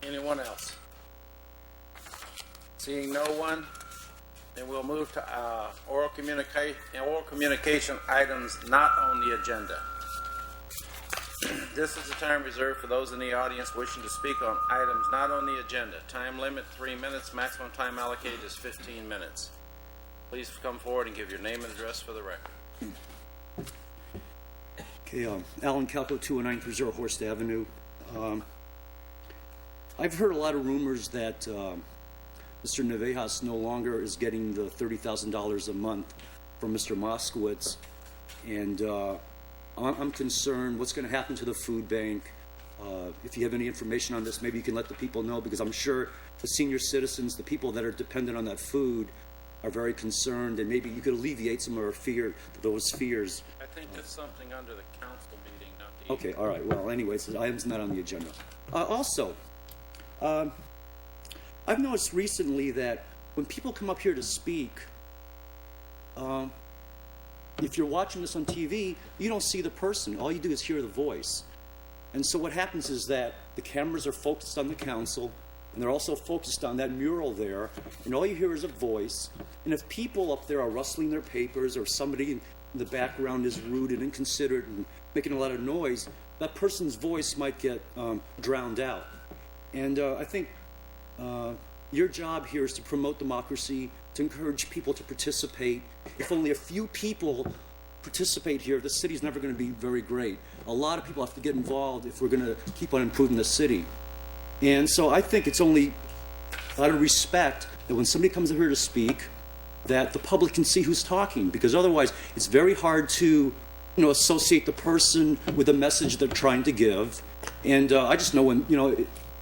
Anyone else? Seeing no one, then we'll move to oral communication items not on the agenda. This is the time reserved for those in the audience wishing to speak on items not on the agenda. Time limit 3 minutes. Maximum time allocated is 15 minutes. Please come forward and give your name and address for the record. Okay, Alan Calco, 20930 Horst Avenue. I've heard a lot of rumors that Mr. Nevejas no longer is getting the $30,000 a month from Mr. Moskowitz, and I'm concerned what's going to happen to the food bank. If you have any information on this, maybe you can let the people know, because I'm sure the senior citizens, the people that are dependent on that food, are very concerned, and maybe you could alleviate some of those fears. I think that's something under the council meeting, not the... Okay, all right. Well, anyways, the item's not on the agenda. Also, I've noticed recently that when people come up here to speak, if you're watching this on TV, you don't see the person. All you do is hear the voice. And so what happens is that the cameras are focused on the council, and they're also focused on that mural there, and all you hear is a voice. And if people up there are rustling their papers, or somebody in the background is rude and inconsiderate and making a lot of noise, that person's voice might get drowned out. And I think your job here is to promote democracy, to encourage people to participate. If only a few people participate here, the city's never going to be very great. A lot of people have to get involved if we're going to keep on improving the city. And so I think it's only out of respect that when somebody comes here to speak, that the public can see who's talking, because otherwise it's very hard to, associate the person with the message they're trying to give. And I just know when,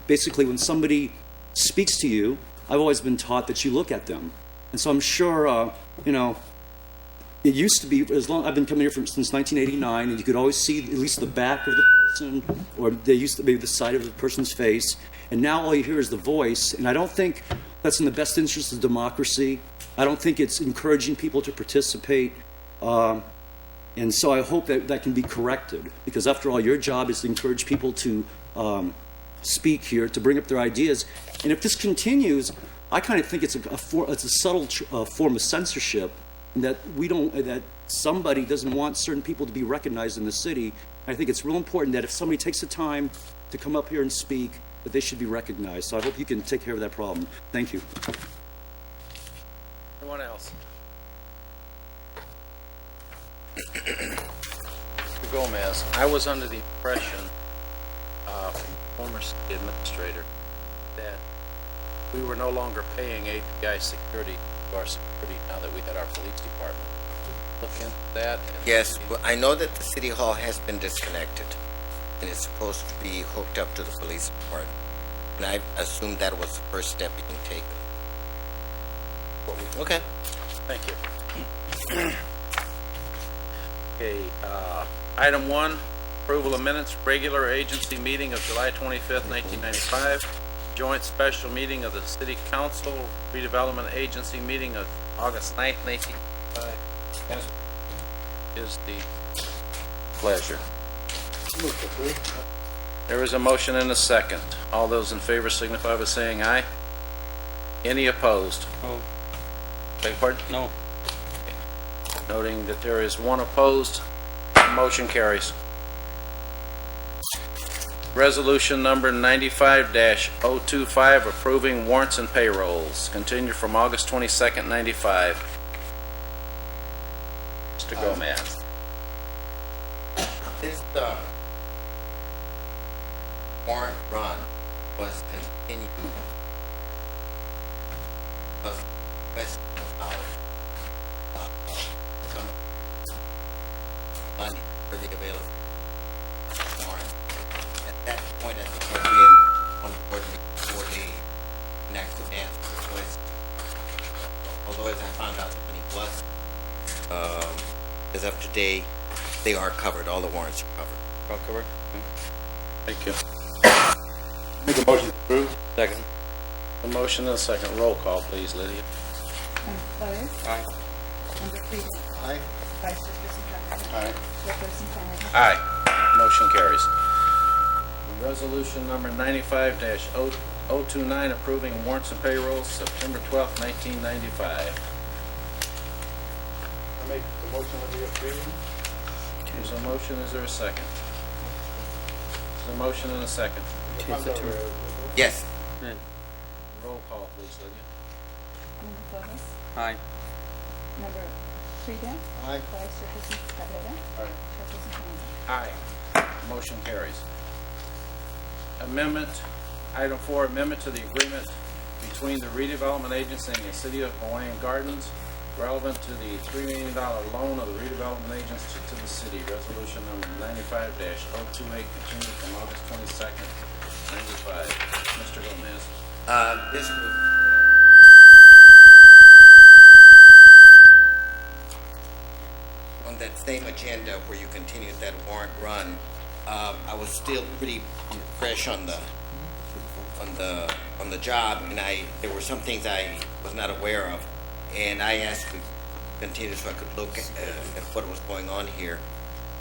basically when somebody speaks to you, I've always been taught that you look at them. And so I'm sure, it used to be, I've been coming here since 1989, and you could always see at least the back of the person, or they used to be the side of the person's face, and now all you hear is the voice. And I don't think that's in the best interest of democracy. I don't think it's encouraging people to participate. And so I hope that can be corrected, because after all, your job is to encourage people to speak here, to bring up their ideas. And if this continues, I kind of think it's a subtle form of censorship, and that somebody doesn't want certain people to be recognized in the city. I think it's real important that if somebody takes the time to come up here and speak, that they should be recognized. So I hope you can take care of that problem. Thank you. Anyone else? Mr. Gomez, I was under the impression from former city administrator that we were no longer paying API security to our security now that we had our police department. Look into that. Yes, well, I know that the city hall has been disconnected, and it's supposed to be hooked up to the police department. And I assumed that was the first step being taken. Okay. Thank you. Okay, item 1, approval of minutes, regular agency meeting of July 25th, 1995, joint special meeting of the City Council, Redevelopment Agency meeting of August 9th, 1995. Is the pleasure. There is a motion and a second. All those in favor signify by saying aye. Any opposed? No. Beg your pardon? No. Noting that there is one opposed, motion carries. Resolution number 95-025, approving warrants and payrolls. Continued from August 22nd, 95. Mr. Gomez. This warrant run was continued because the question about some money for the available warrant. At that point, I think we're being on board for the next advance request. Although, as I found out that when he was, as of today, they are covered. All the warrants are covered. All covered? Thank you. Make a motion to approve. Second. A motion and a second. Roll call, please, Lydia. Flores. Aye. Member Friedman. Aye. Vice Chairperson Kavanaugh. Aye. Chairperson Kennedy. Aye. Motion carries. Resolution number 95-026, 029, approving warrants and payrolls, September 12th, 1995. I make the motion that we approve. There's a motion, is there a second? There's a motion and a second. Yes. Roll call, please, Lydia. Member Flores, Aye. Member Frida, Aye. Vice Chairperson Cabrera, Aye. Chairperson Kennedy. Aye. Motion carries. Amendment, item 4, amendment to the agreement between the Redevelopment Agency and the City of Hawaiian Gardens relevant to the $3 million loan of the Redevelopment Agency to the city, resolution number 95-028, continued from August 22nd, 95. Mr. Gomez. This was on that same agenda where you continued that warrant run. I was still pretty fresh on the job, and there were some things I was not aware of, and I asked to continue so I could look at what was going on here.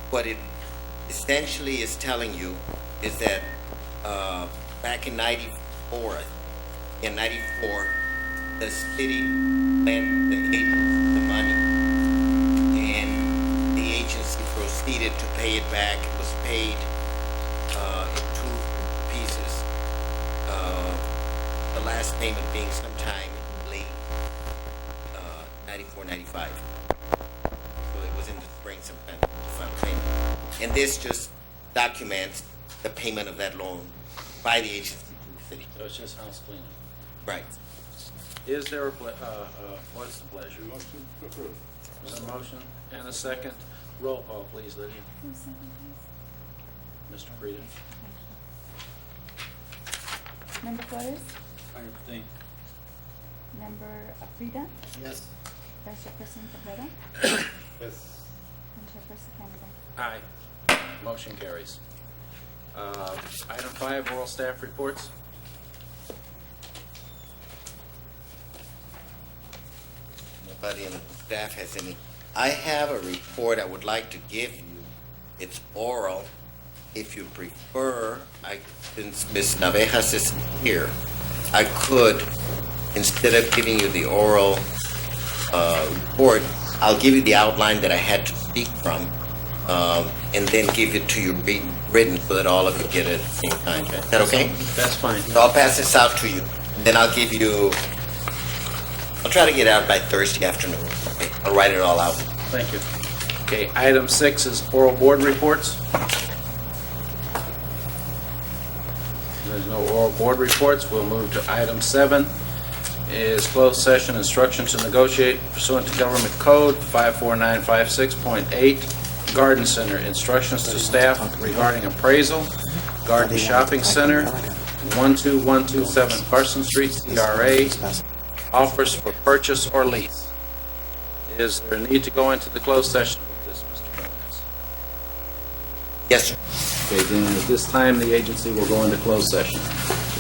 What it essentially is telling you is that back in '94, the city lent the agency the money, and the agency proceeded to pay it back. It was paid in two pieces. The last payment being sometime late 94, 95. So it was in the spring sometime, the final payment. And this just documents the payment of that loan by the agency to the city. So it's just house cleaning. Right. Is there what's the pleasure? Motion approved. There's a motion and a second. Roll call, please, Lydia. Who's second, please? Mr. Frieda. Member Flores, I abstain. Member Frida, Yes. Vice Chairperson Cabrera, Yes. and Chairperson Kennedy. Aye. Motion carries. Item 5, oral staff reports. Nobody in the staff has any. I have a report I would like to give you. It's oral. If you prefer, since Ms. Navejas is here, I could, instead of giving you the oral report, I'll give you the outline that I had to speak from, and then give it to you written so that all of you get it at the same time. Is that okay? That's fine. So I'll pass this out to you, and then I'll try to get it out by Thursday afternoon. Okay, I'll write it all out. Thank you. Okay, item 6 is oral board reports. There's no oral board reports. We'll move to item 7 is closed session instruction to negotiate pursuant to Government Code 54956.8, Garden Center, instructions to staff regarding appraisal, Garden Shopping Center, 12127 Carson Street, CRA, offers for purchase or lease. Is there a need to go into the closed session with this, Mr. Gomez? Yes, sir. Okay, then at this time, the agency will go into closed session.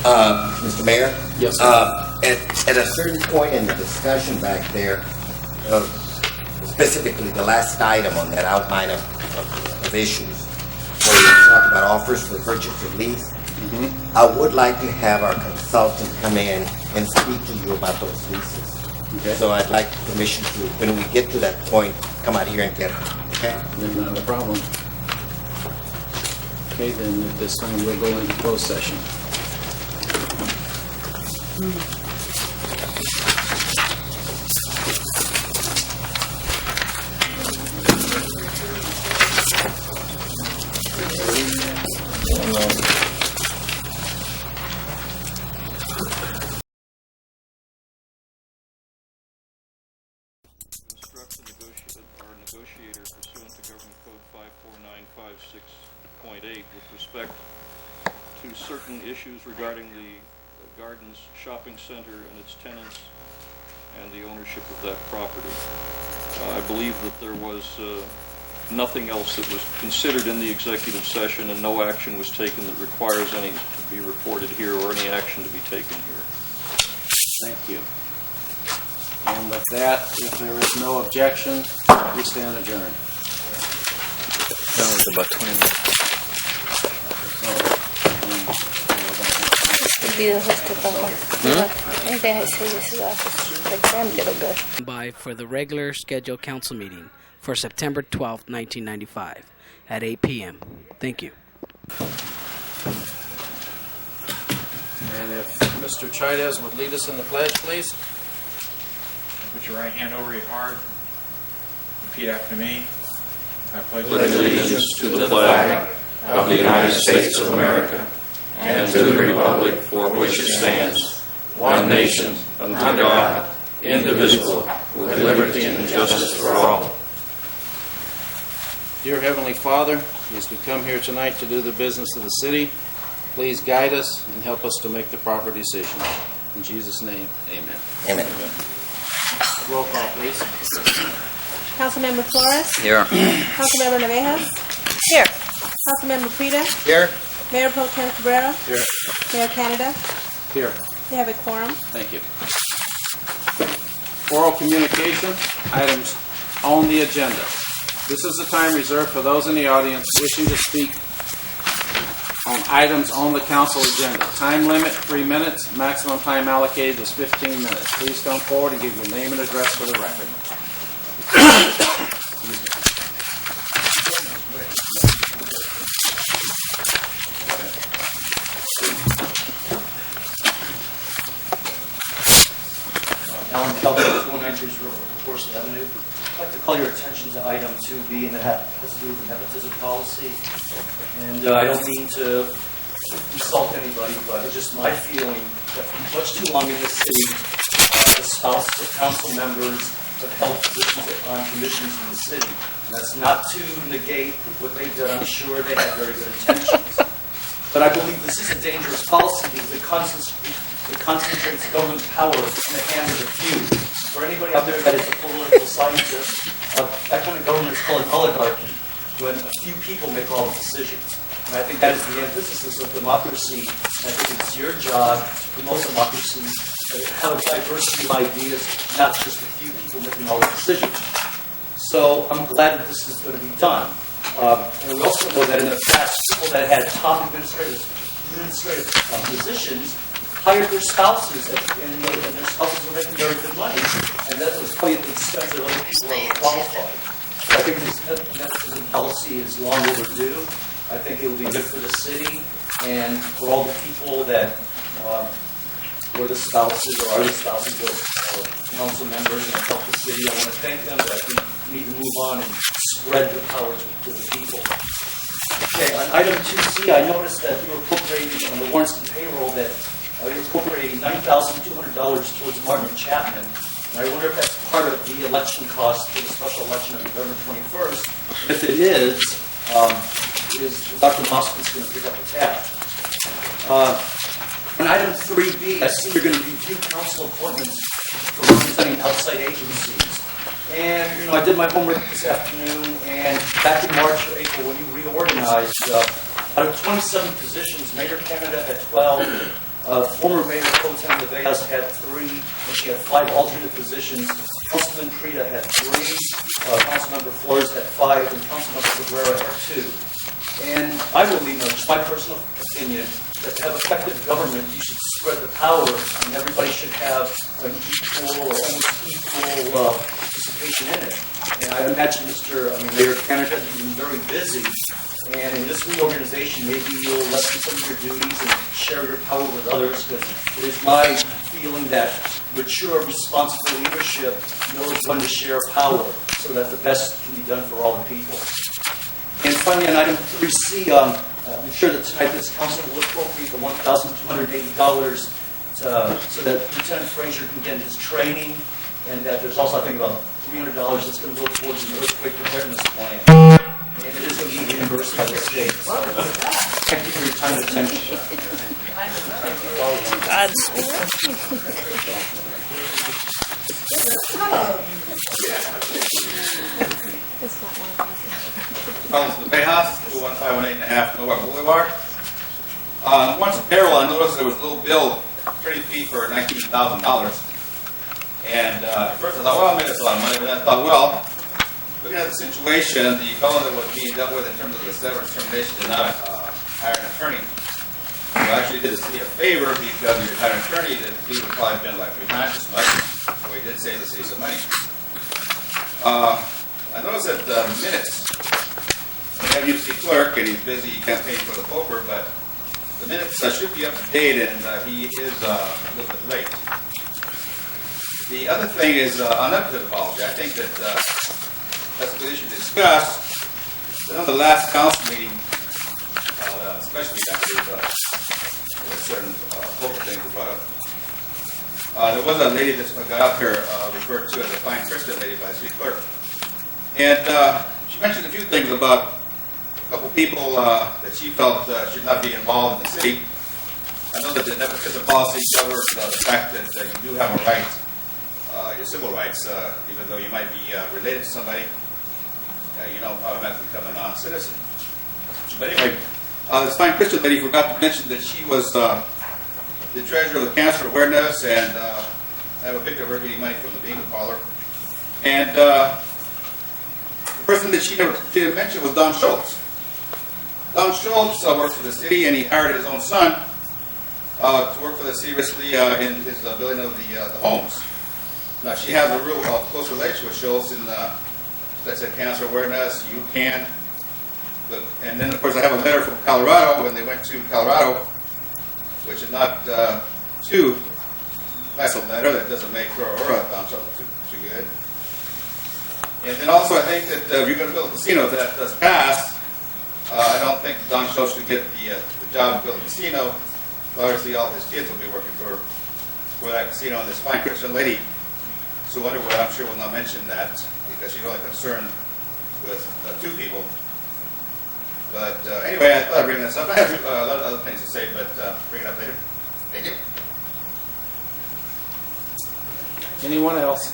Mr. Mayor? Yes, sir. At a certain point in the discussion back there, specifically the last item on that outline of issues, where we talk about offers for purchase or lease, I would like to have our consultant come in and speak to you about those leases. Okay. So I'd like permission to, when we get to that point, come out here and get her, okay? Then not a problem. Okay, then at this time, we'll go into closed session. Instruct our negotiator pursuant to Government Code 54956.8 with respect to certain issues regarding the Gardens Shopping Center and its tenants and the ownership of that property. I believe that there was nothing else that was considered in the executive session, and no action was taken that requires any to be reported here or any action to be taken here. Thank you. And with that, if there is no objection, we stand adjourned. That was about 20 minutes. Oh, videos by for the regular scheduled council meeting for September 12th, 1995 at 8 p.m. Thank you. And if Mr. Chaidez would lead us in the pledge, please. Put your right hand over your heart. Repeat after me. I pledge allegiance to the flag of the United States of America and to the republic for which it stands, one nation, under God, indivisible, with liberty and justice for all. Dear Heavenly Father, as we come here tonight to do the business of the city, please guide us and help us to make the proper decisions. In Jesus' name, amen. Amen. Roll call, please. Councilmember Flores? Here. Councilmember Navejas? Here. Councilmember Frida? Here. Mayor Pro Tem Cabrera? Here. Mayor Canada? Here. We have a quorum. Thank you. Oral communication, items on the agenda. This is the time reserved for those in the audience wishing to speak on items on the council agenda. Time limit, 3 minutes. Maximum time allocated is 15 minutes. Please come forward and give your name and address for the record. Alan Kelly, 193 Forest Avenue. I'd like to call your attention to item 2B, and that has to do with the nepotism policy. And I don't mean to insult anybody, but it's just my feeling that for much too long in this city, the spouses of council members have held positions on commissions in the city. And that's not to negate what they've done. I'm sure they had very good intentions. But I believe this is a dangerous policy because it concentrates government power in the hands of a few. For anybody out there that is a political scientist, that kind of government is called an oligarchy, when a few people make all the decisions. And I think that is the antithesis of democracy. I think it's your job to promote democracy, to have a diversity of ideas, not just a few people making all the decisions. So I'm glad that this is going to be done. And we also know that in the past, people that had top administrative positions hired their spouses, and their spouses were making very good money, and that was probably at the expense of other people who were qualified. So I think this nepotism policy is long overdue. I think it will be good for the city and for all the people that were the spouses or are the spouses of council members and help the city. I want to thank them, but I think we need to move on and spread the power to the people. Okay, on item 2C, I noticed that we were appropriating on the warrants and payroll that we were appropriating $9,200 towards Martin and Chapman. And I wonder if that's part of the election cost for the special election of November 21st. If it is Dr. Moskowitz going to pick up the tab? On item 3B, I see you're going to review council appointments for representing outside agencies. And, I did my homework this afternoon, and back in March or April, when you reorganized, out of 27 positions, Mayor Canada had 12, former Mayor Pro Tem Navejas had 3, and she had 5 alternate positions. Councilman Prida had 3, Councilmember Flores had 5, and Councilmember Cabrera had 2. And I believe, just my personal opinion, that to have effective government, you should spread the power, and everybody should have an equal or almost equal participation in it. And I imagine Mayor Canada has been very busy, and in this reorganization, maybe you'll lessen some of your duties and share your power with others, because it is my feeling that mature, responsible leadership knows when to share power so that the best can be done for all the people. And finally, on item 3C, I'm sure that tonight this council will appropriate the $1,280 so that Lieutenant Frazier can get his training, and that there's also, I think, about $300 that's going to go towards an earthquake preparedness plan. And it is going to be reimbursed by the state. Thank you for your time and attention. Councilman Navejas, 21518.5 November Boulevard. Once a payroll, I noticed there was a little bill, 30 feet for $19,000. And at first I thought, well, maybe that's a lot of money. But then I thought, well, looking at the situation, the fellow that was being dealt with in terms of the severance termination did not hire an attorney. So I actually did the city a favor because we had an attorney that he would probably been like 3 times as much. So he did save the city some money. I noticed that the minutes, we have UC clerk and he's busy campaigning for the poker, but the minutes should be up to date and he is a little bit late. The other thing is unlimited apology. I think that that's a good issue to discuss. But on the last council meeting, especially after certain local things were brought up, there was a lady that got up here referred to as a fine Christian lady by the city clerk. And she mentioned a few things about a couple people that she felt should not be involved in the city. I know that the nepotism policy covers the fact that you do have a right, your civil rights, even though you might be related to somebody, you don't automatically become a non-citizen. But anyway, this fine Christian lady forgot to mention that she was the treasurer of the Cancer Awareness, and I have a picture of her getting money from the bingo parlor. And the person that she didn't mention was Don Schultz. Don Schultz works for the city, and he hired his own son to work for the city recently in his building of the homes. Now, she has a real close relation with Schultz in that's at Cancer Awareness, you can. And then, of course, I have a letter from Colorado when they went to Colorado, which is not too nice a letter that doesn't make her or Don Schultz too good. And then also, I think that if you're going to build a casino that does pass, I don't think Don Schultz should get the job to build a casino. Obviously, all his kids will be working for that casino. And this fine Christian lady, Sue Underwood, I'm sure will not mention that because she's only concerned with 2 people. But anyway, I thought I'd bring this up. I have a lot of other things to say, but bring it up later. Thank you. Anyone else?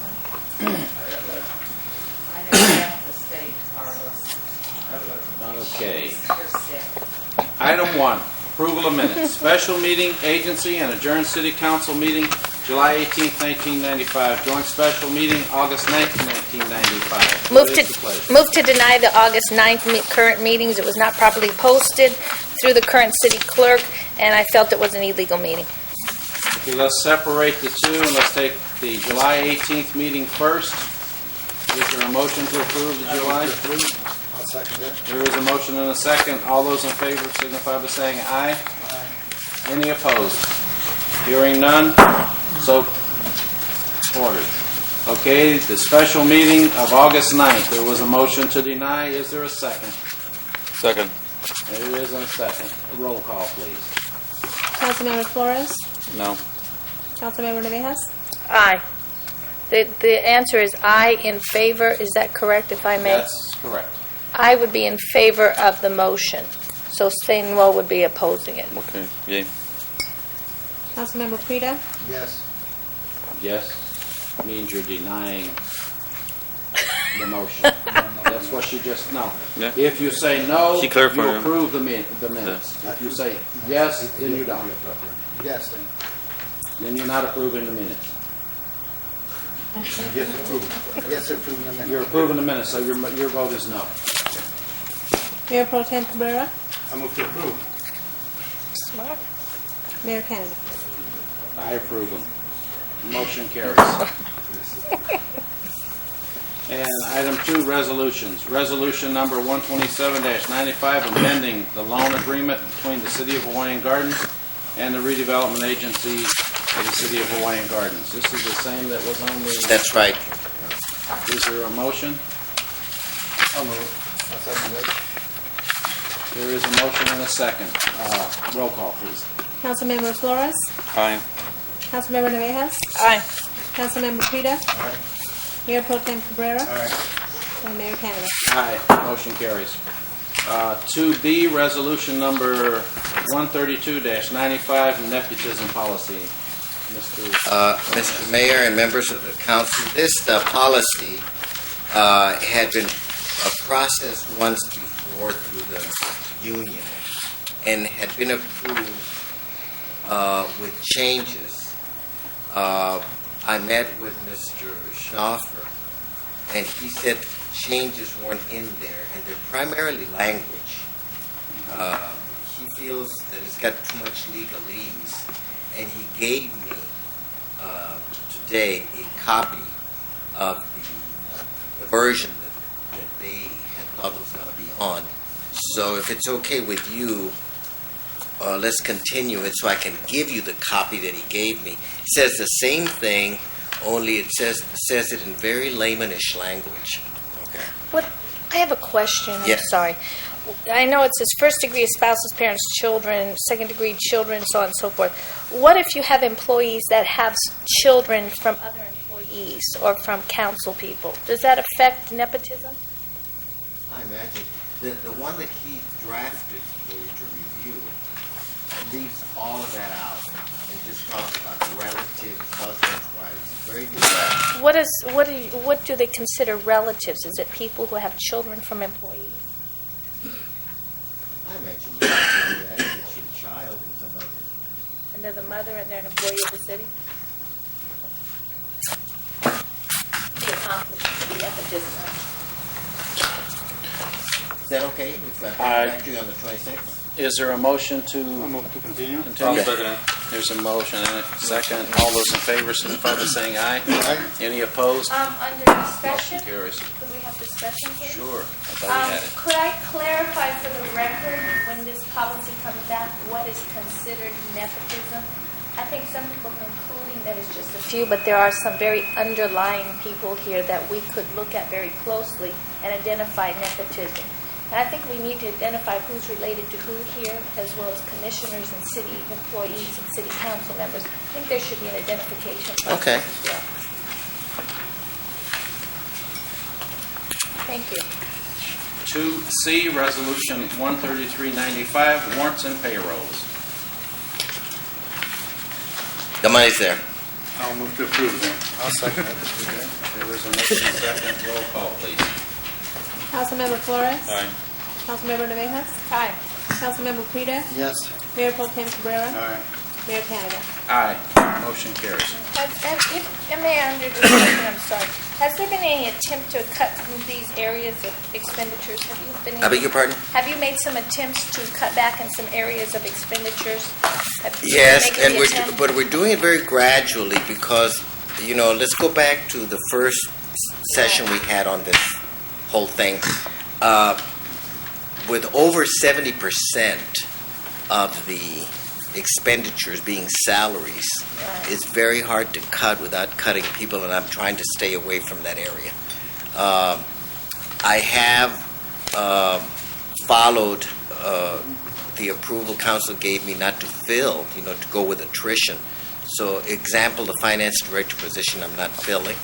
Okay. Item 1, approval of minutes. Special meeting, agency, and adjourned city council meeting, July 18th, 1995. Joint special meeting, August 9th, 1995. Move to deny the August 9th current meetings. It was not properly posted through the current city clerk, and I felt it was an illegal meeting. Okay, let's separate the two, and let's take the July 18th meeting first. Is there a motion to approve the July? I'll second it. There is a motion and a second. All those in favor signify by saying aye. Aye. Any opposed? Hearing none, so ordered. Okay, the special meeting of August 9th. There was a motion to deny. Is there a second? Second. There is a second. A roll call, please. Councilmember Flores? No. Councilmember Navejas? Aye. The answer is aye in favor. Is that correct, if I may? That's correct. I would be in favor of the motion. So saying no would be opposing it. Okay. Yay. Councilmember Prida? Yes. Yes means you're denying the motion. That's what she just, no. Yeah. If you say no, She you clarified. approve the minutes. If you say yes, then you don't. Yes, Then you're not approving the minutes. yes, approved. Yes, approved. Amendment. You're approving the minutes, so your vote is no. Mayor Pro Tem Cabrera? I move to approve. Smart. Mayor Canada? I approve them. Motion carries. And item 2, resolutions. Resolution number 127-95, amending the loan agreement between the City of Hawaiian Gardens and the Redevelopment Agency of the City of Hawaiian Gardens. This is the same that was on the... That's right. Is there a motion? I'll move. I'll second it. There is a motion and a second. Roll call, please. Councilmember Flores? Aye. Councilmember Navejas? Aye. Councilmember Prida? Aye. Mayor Pro Tem Cabrera? Aye. And Mayor Canada? Aye. Motion carries. 2B, resolution number 132-95, nepotism policy. Mr. Mayor and members of the council, this policy had been processed once before through the union and had been approved with changes. I met with Mr. Schnaufer, and he said changes weren't in there, and they're primarily language. he feels that it's got too much legalese, and he gave me today a copy of the version that they had thought was going to be on. So if it's okay with you, let's continue it so I can give you the copy that he gave me. It says the same thing, only it says it in very layman-ish language. Okay. What, I have a question, I'm Yes. sorry. I know it says first degree is spouses, parents, children, second degree children, so on and so forth. What if you have employees that have children from other employees or from council people? Does that affect nepotism? I imagine. The one that he drafted for you to review leaves all of that out. It just talks about relatives, husbands, wives. Very good. What do they consider relatives? Is it people who have children from employees? I imagine you have to do that if it's your child or somebody. And they're the mother and they're an employee of the city? To accomplish the nepotism. Is that okay? If I bring it back to you on the 26th? Is there a motion to Move to continue. continue? Okay. There's a motion and a second. All those in favor signify by saying aye. Aye. Any opposed? Under discussion, Motion carries. could we have discussion, please? Sure. I thought we had it. Could I clarify for the record, when this policy comes back, what is considered nepotism? I think some people are concluding that it's just a few, but there are some very underlying people here that we could look at very closely and identify nepotism. And I think we need to identify who's related to who here, as well as commissioners and city employees and city council members. I think there should be an identification process Okay. as well. Thank you. 2C, Resolution 13395, warrants and payrolls. The money's there. I'll move to approve then. I'll second it. There is a motion and second. Roll call, please. Councilmember Flores. Aye. Councilmember Navejas. Aye. Councilmember Prida. Yes. Mayor Pro Tem Cabrera. All right. Mayor Canada. Aye. Motion carries. Under discussion, I'm sorry. Has there been any attempt to cut these areas of expenditures? Have you been? I beg your pardon? Have you made some attempts to cut back in some areas of expenditures? Have you Yes, making and the attempt? but we're doing it very gradually because, let's go back to the first session we had on this whole thing. With over 70% of the expenditures being salaries, it's very hard to cut without cutting people, and I'm trying to stay away from that area. I have followed the approval council gave me not to fill, to go with attrition. So, example, the finance director position I'm not filling.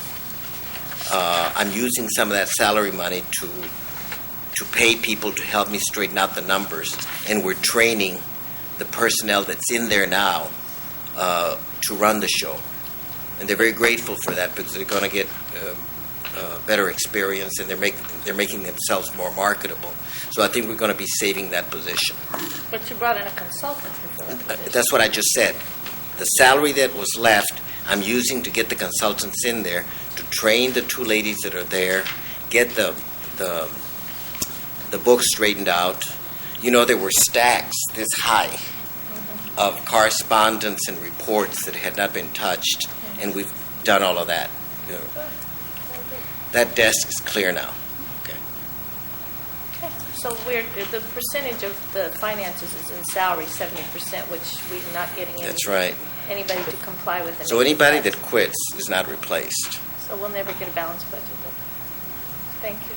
I'm using some of that salary money to pay people to help me straighten out the numbers, and we're training the personnel that's in there now to run the show. And they're very grateful for that because they're going to get better experience, and they're making themselves more marketable. So I think we're going to be saving that position. But you brought in a consultant before. That's what I just said. The salary that was left, I'm using to get the consultants in there to train the two ladies that are there, get the books straightened out. There were stacks this high of correspondence and reports that had not been touched, and we've done all of that. That desk is clear now. Okay. So the percentage of the finances is in salary, 70%, which we're not getting That's right. anybody to comply with. So anybody that quits is not replaced. So we'll never get a balanced budget. Thank you.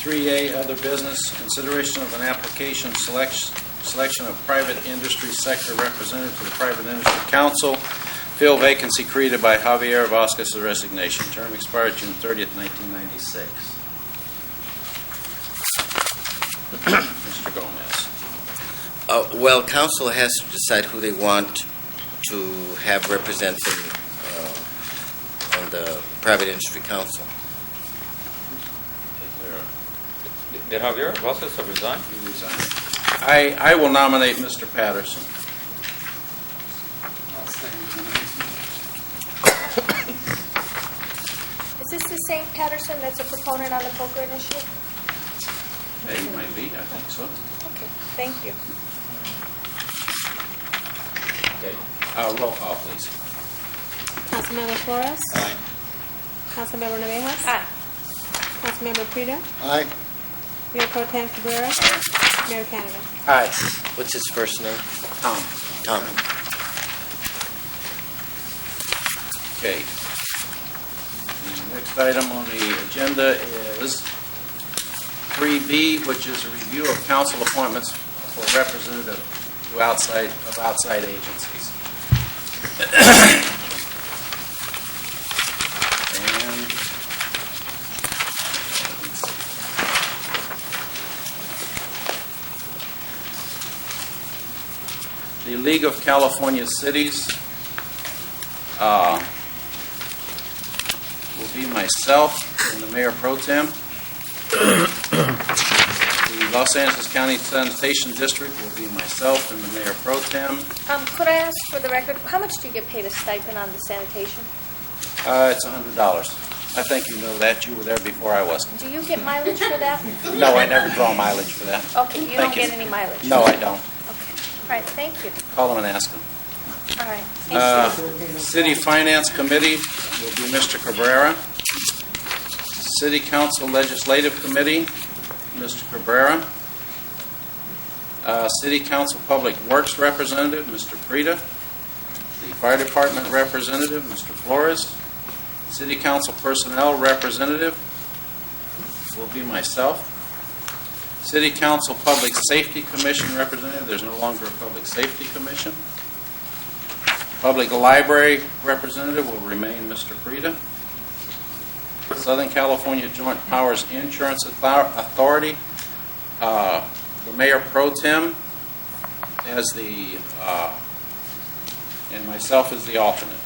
3A, other business, consideration of an application selection of private industry sector representative to the Private Industry Council. Fill vacancy created by Javier Vasquez's resignation. Term expired June 30th, 1996. Mr. Gomez. Well, council has to decide who they want to have represent them on the Private Industry Council. Did Javier Vasquez resign? He resigned. I will nominate Mr. Patterson. Is this the same Patterson that's a proponent on the poker initiative? He might be, I think so. Okay, thank you. Okay, roll call, please. Councilmember Flores. Aye. Councilmember Navejas. Aye. Councilmember Frida. Aye. Mayor Pro Tem Cabrera. Mayor Canada. Aye. What's his first name? Tom. Tom. Okay. The next item on the agenda is 3B, which is a review of council appointments for representative to outside agencies. And the League of California Cities will be myself and the Mayor Pro Tem. The Los Angeles County Sanitation District will be myself and the Mayor Pro Tem. Could I ask for the record, how much do you get paid a stipend on the sanitation? It's $100. I think you know that. You were there before I was. Do you get mileage for that? No, I never draw mileage for that. Okay, you Thank don't get any mileage? No, I don't. Okay, all right, thank you. Call them and ask them. All right, thank you. City Finance Committee will be Mr. Cabrera. City Council Legislative Committee, Mr. Cabrera. City Council Public Works Representative, Mr. Frida. The Fire Department Representative, Mr. Flores. City Council Personnel Representative will be myself. City Council Public Safety Commission Representative, there's no longer a Public Safety Commission. Public Library Representative will remain Mr. Frida. Southern California Joint Powers Insurance Authority, the Mayor Pro Tem as the, and myself as the alternate.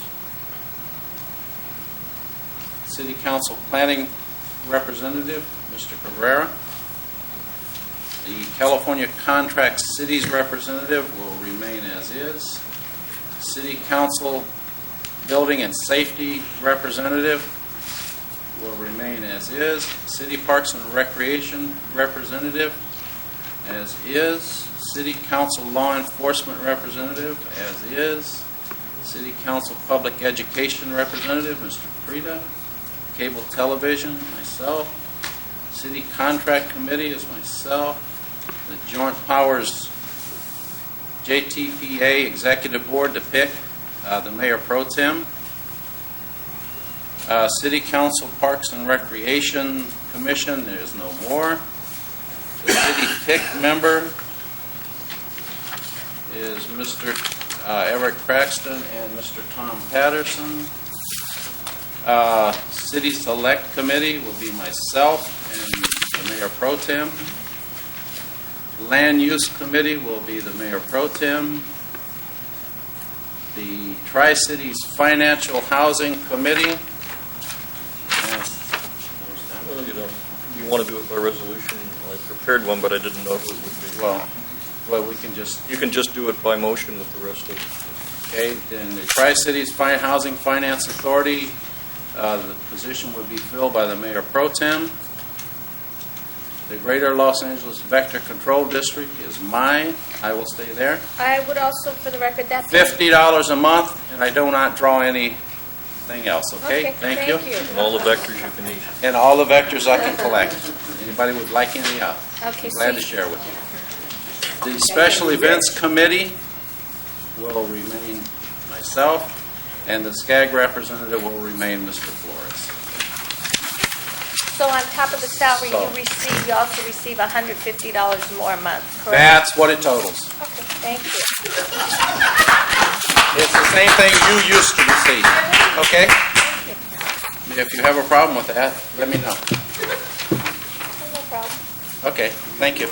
City Council Planning Representative, Mr. Cabrera. The California Contract Cities Representative will remain as is. City Council Building and Safety Representative will remain as is. City Parks and Recreation Representative as is. City Council Law Enforcement Representative as is. City Council Public Education Representative, Mr. Frida. Cable Television, myself. City Contract Committee is myself. The Joint Powers JTPA Executive Board to pick the Mayor Pro Tem. City Council Parks and Recreation Commission, there's no more. The city pick member is Mr. Everett Craxton and Mr. Tom Patterson. City Select Committee will be myself and the Mayor Pro Tem. Land Use Committee will be the Mayor Pro Tem. The Tri-Cities Financial Housing Committee. You want to do it by resolution? I prepared one, but I didn't know who it would be. Well, we can just... You can just do it by motion with the rest of it. Okay, then the Tri-Cities Housing Finance Authority, the position would be filled by the Mayor Pro Tem. The Greater Los Angeles Vector Control District is mine. I will stay there. I would also, for the record, that's... $50 a month, and I do not draw anything else, okay? Thank you. And all the vectors you can eat. And all the vectors I can collect. Anybody would like any up? Okay, Glad to share with you. The Special Events Committee will remain myself, and the SCAG representative will remain Mr. Flores. So on top of the salary So- you also receive $150 more a month, correct? That's what it totals. Okay, thank you. It's the same thing you used to receive, okay? If you have a problem with that, let me know. No problem. Okay, thank you.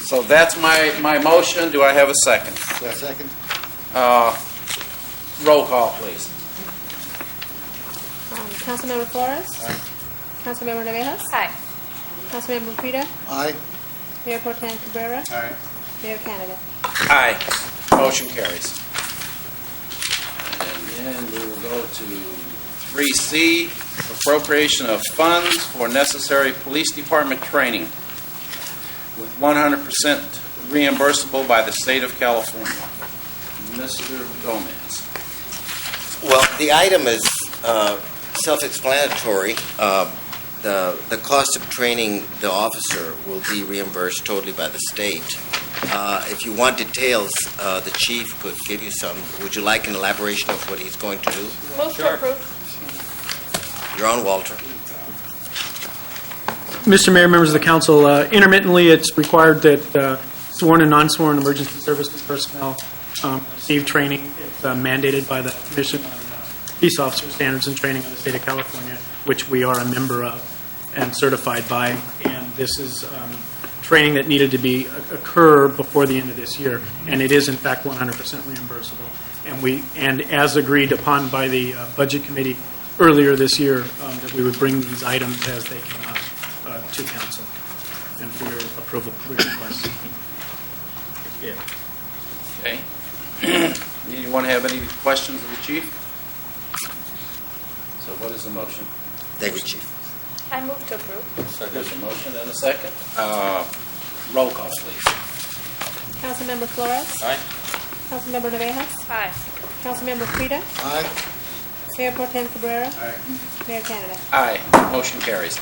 So that's my motion. Do I have a second? Second. Roll call, please. Councilmember Flores. Aye. Councilmember Navejas. Hi. Councilmember Frida. Aye. Mayor Pro Tem Cabrera. Aye. Mayor Canada. Aye. Motion carries. And then we will go to 3C, appropriation of funds for necessary police department training. with 100% reimbursable by the state of California. Mr. Gomez. Well, the item is self-explanatory. The cost of training the officer will be reimbursed totally by the state. If you want details, the chief could give you some. Would you like an elaboration of what he's going to do? Move to approve. You're on, Walter. Mr. Mayor, members of the council, intermittently it's required that sworn and non-sworn emergency services personnel receive training. It's mandated by the Commission on Peace Officer Standards and Training of the State of California, which we are a member of and certified by. And this is training that needed to occur before the end of this year, and it is in fact 100% reimbursable. And as agreed upon by the Budget Committee earlier this year, that we would bring these items as they came up to council and for your approval request. Yeah. Okay. Anyone have any questions of the chief? So what is the motion? Thank you, Chief. I move to approve. There's a motion and a second. Roll call, please. Councilmember Flores? Aye. Councilmember Navejas? Aye. Councilmember Frida? Aye. Mayor Pro Tem Cabrera? Aye. Mayor Canada? Aye. Motion carries.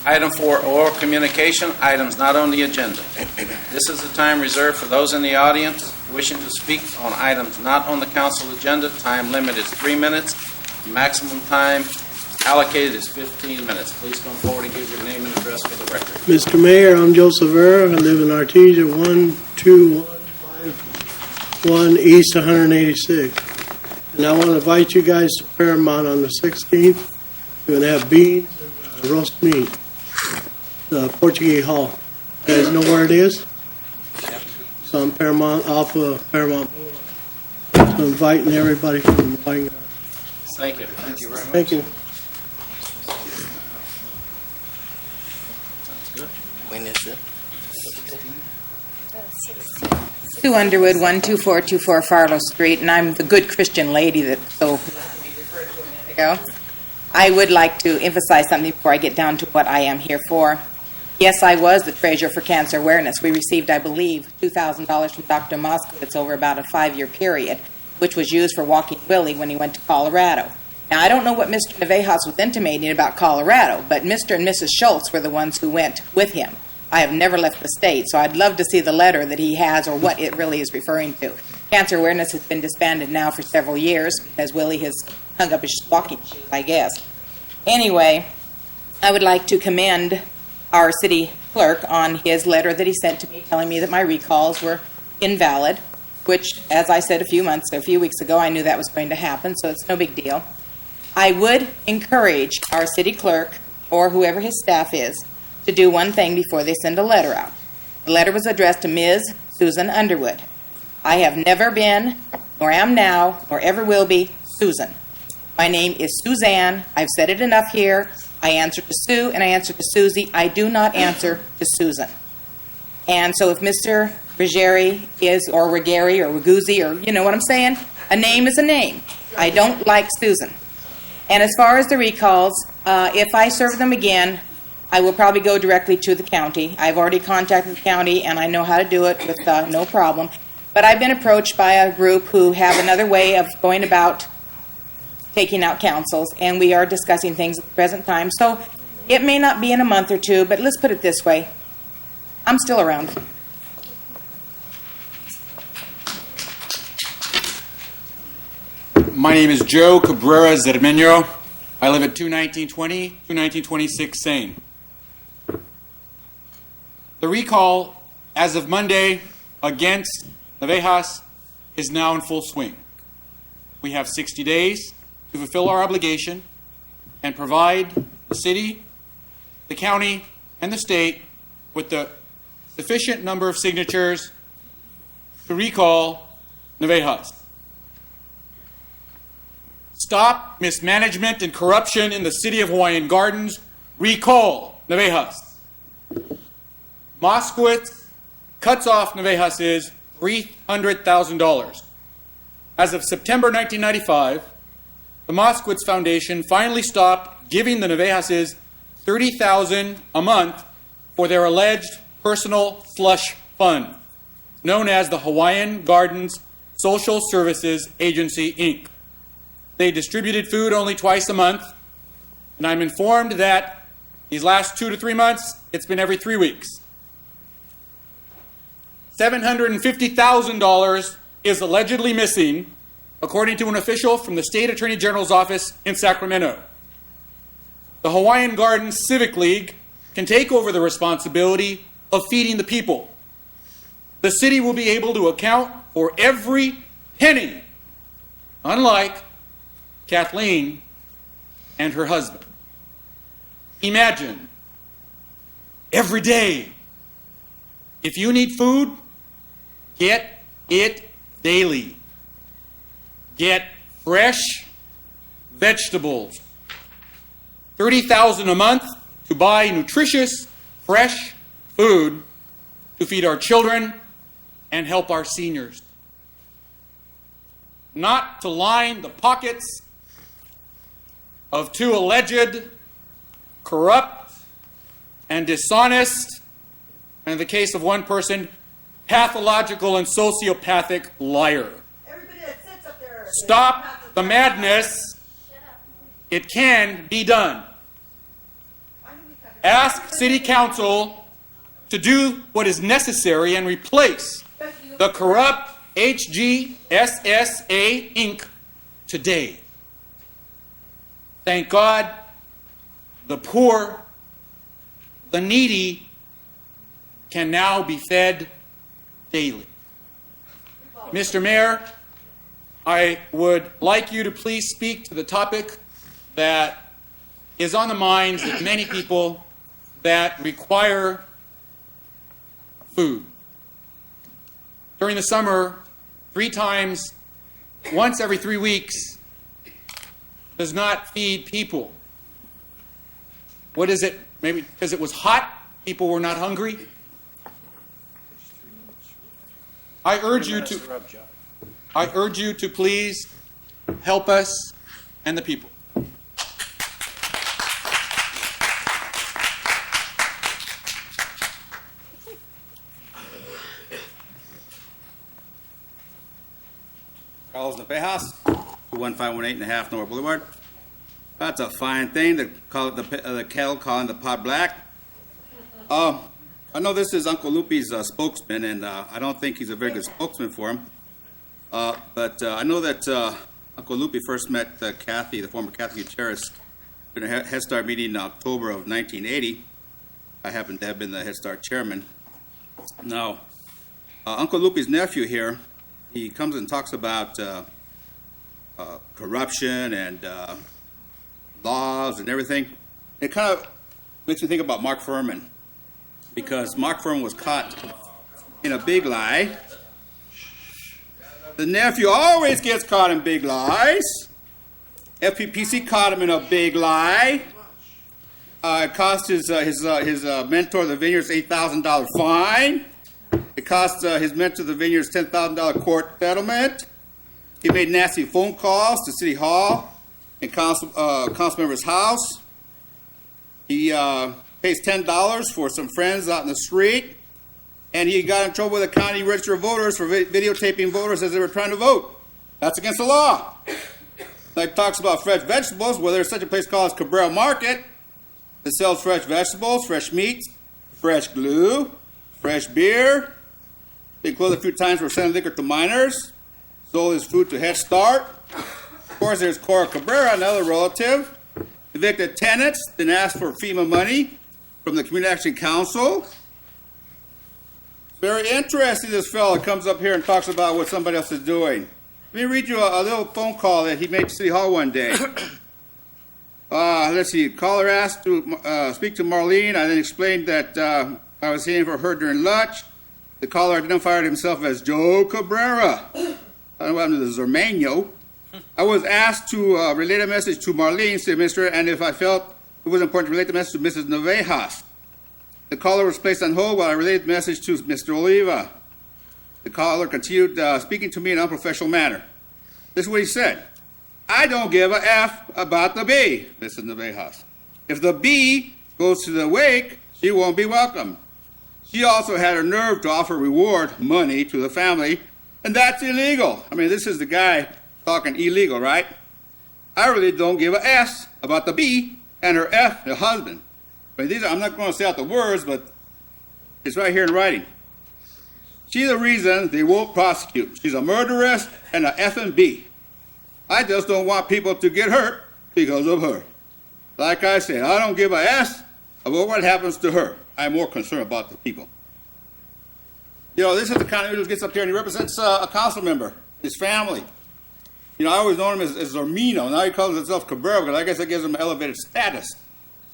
Item 4, oral communication, items not on the agenda. This is the time reserved for those in the audience wishing to speak on items not on the council agenda. Time limit is 3 minutes. Maximum time allocated is 15 minutes. Please come forward and give your name and address for the record. Mr. Mayor, I'm Joseph Vera. I live in Artesia, 12151 East 186. And I want to invite you guys to Paramount on the 16th. We're going to have beans and roast meat. The Portuguese Hall. You guys know where it is? So I'm Paramount, off of Paramount. So I'm inviting everybody from Hawaiian. Thank you. Thank you very much. Thank you. When is it? Sue Underwood, 12424 Farlow Street, and I'm the good Christian lady that so ago. I would like to emphasize something before I get down to what I am here for. Yes, I was the treasurer for cancer awareness. We received, I believe, $2,000 from Dr. Moskowitz over about a 5-year period, which was used for Walking Willie when he went to Colorado. Now, I don't know what Mr. Navejas was intimating about Colorado, but Mr. and Mrs. Schultz were the ones who went with him. I have never left the state, so I'd love to see the letter that he has or what it really is referring to. Cancer awareness has been disbanded now for several years because Willie has hung up his walking shoes, I guess. Anyway, I would like to commend our city clerk on his letter that he sent to me telling me that my recalls were invalid, which, as I said a few weeks ago, I knew that was going to happen, so it's no big deal. I would encourage our city clerk or whoever his staff is to do one thing before they send a letter out. The letter was addressed to Ms. Susan Underwood. I have never been, nor am now, nor ever will be, Susan. My name is Suzanne. I've said it enough here. I answer to Sue and I answer to Susie. I do not answer to Susan. And so if Mr. Ruggieri is, or Ruggieri, or Raguzzi, or you know what I'm saying, a name is a name. I don't like Susan. And as far as the recalls, if I serve them again, I will probably go directly to the county. I've already contacted the county, and I know how to do it with no problem. But I've been approached by a group who have another way of going about taking out councils, and we are discussing things at the present time. So it may not be in a month or two, but let's put it this way. I'm still around. My name is Joe Cabrera Zermeño. I live at 21920, 21926 Seine. The recall, as of Monday, against Navejas is now in full swing. We have 60 days to fulfill our obligation and provide the city, the county, and the state with the sufficient number of signatures to recall Navejas. Stop mismanagement and corruption in the city of Hawaiian Gardens. Recall Navejas. Moskowitz cuts off Navejas's $300,000. As of September 1995, the Moskowitz Foundation finally stopped giving the Navejases $30,000 a month for their alleged personal slush fund, known as the Hawaiian Gardens Social Services Agency, Inc. They distributed food only twice a month, and I'm informed that these last 2 to 3 months, it's been every 3 weeks. $750,000 is allegedly missing, according to an official from the State Attorney General's office in Sacramento. The Hawaiian Gardens Civic League can take over the responsibility of feeding the people. The city will be able to account for every penny, unlike Kathleen and her husband. Imagine, every day, if you need food, get it daily. Get fresh vegetables. $30,000 a month to buy nutritious, fresh food to feed our children and help our seniors. Not to line the pockets of 2 alleged corrupt and dishonest, and in the case of one person, pathological and sociopathic liar. Stop the madness. It can be done. Ask City Council to do what is necessary and replace the corrupt HGSSA Inc. today. Thank God, the poor, the needy can now be fed daily. Mr. Mayor, I would like you to please speak to the topic that is on the minds of many people that require food. During the summer, 3 times, once every 3 weeks, does not feed people. What is it? Maybe because it was hot, people were not hungry? I urge you to please help us and the people. Carlos Napejas, 21518 and a half North Boulevard. That's a fine thing to call it the kettle calling the pot black. I know this is Uncle Lupe's spokesman, and I don't think he's a very good spokesman for him. But I know that Uncle Lupe first met Kathy, the former Kathy Gutierrez, in a Head Start meeting in October of 1980. I happen to have been the Head Start chairman. Now, Uncle Lupe's nephew here, he comes and talks about corruption and laws and everything. It kind of makes me think about Mark Furman, because Mark Furman was caught in a big lie. The nephew always gets caught in big lies. FPPC caught him in a big lie. It cost his mentor, the Vineyards, $8,000 fine. It cost his mentor, the Vineyards, $10,000 court settlement. He made nasty phone calls to City Hall and council member's house. He pays $10 for some friends out in the street. And he got in trouble with the county register of voters for videotaping voters as they were trying to vote. That's against the law. Like talks about fresh vegetables, well, there's such a place called Cabrera Market that sells fresh vegetables, fresh meats, fresh glue, fresh beer. They closed a few times for selling liquor to minors. Sold his food to Head Start. Of course, there's Cora Cabrera, another relative. Evicted tenants, then asked for FEMA money from the Community Action Council. Very interesting, this fellow comes up here and talks about what somebody else is doing. Let me read you a little phone call that he made to City Hall one day. Let's see, caller asked to speak to Marlene. I then explained that I was hearing for her during lunch. The caller identified himself as Joe Cabrera. I don't know what happened to the Zermano. I was asked to relay a message to Marlene, city administrator, and if I felt it was important to relate the message to Mrs. Navejas. The caller was placed on hold while I relayed the message to Mr. Oliva. The caller continued speaking to me in an unprofessional manner. This is what he said. I don't give a F about the bee, Mrs. Navejas. If the bee goes to the wake, she won't be welcome. She also had her nerve to offer reward money to the family, and that's illegal. I mean, this is the guy talking illegal, right? I really don't give a S about the B and her F, the husband. But these I'm not going to say out the words, but it's right here in writing. She's the reason they won't prosecute. She's a murderess and a F and B. I just don't want people to get hurt because of her. Like I said, I don't give a S about what happens to her. I'm more concerned about the people. You know, this is the kind of individual who gets up here and he represents a council member, his family. You know, I always known him as Zormino. Now he calls himself Cabrera because I guess that gives him elevated status.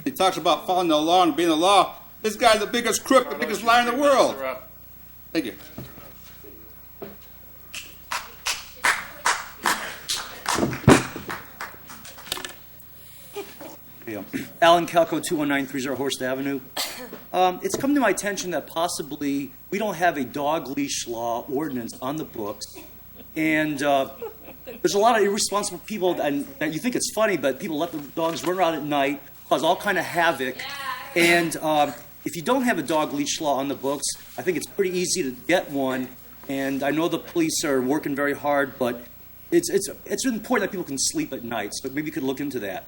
He talks about following the law and being the law. This guy's the biggest crook, the biggest liar in the world. Thank you. Alan Calco, 21930 Horst Avenue. It's come to my attention that possibly we don't have a dog leash law ordinance on the books. And there's a lot of irresponsible people that you think it's funny, but people let the dogs run around at night, cause all kind of havoc. And if you don't have a dog leash law on the books, I think it's pretty easy to get one. And I know the police are working very hard, but it's important that people can sleep at night. So maybe you could look into that.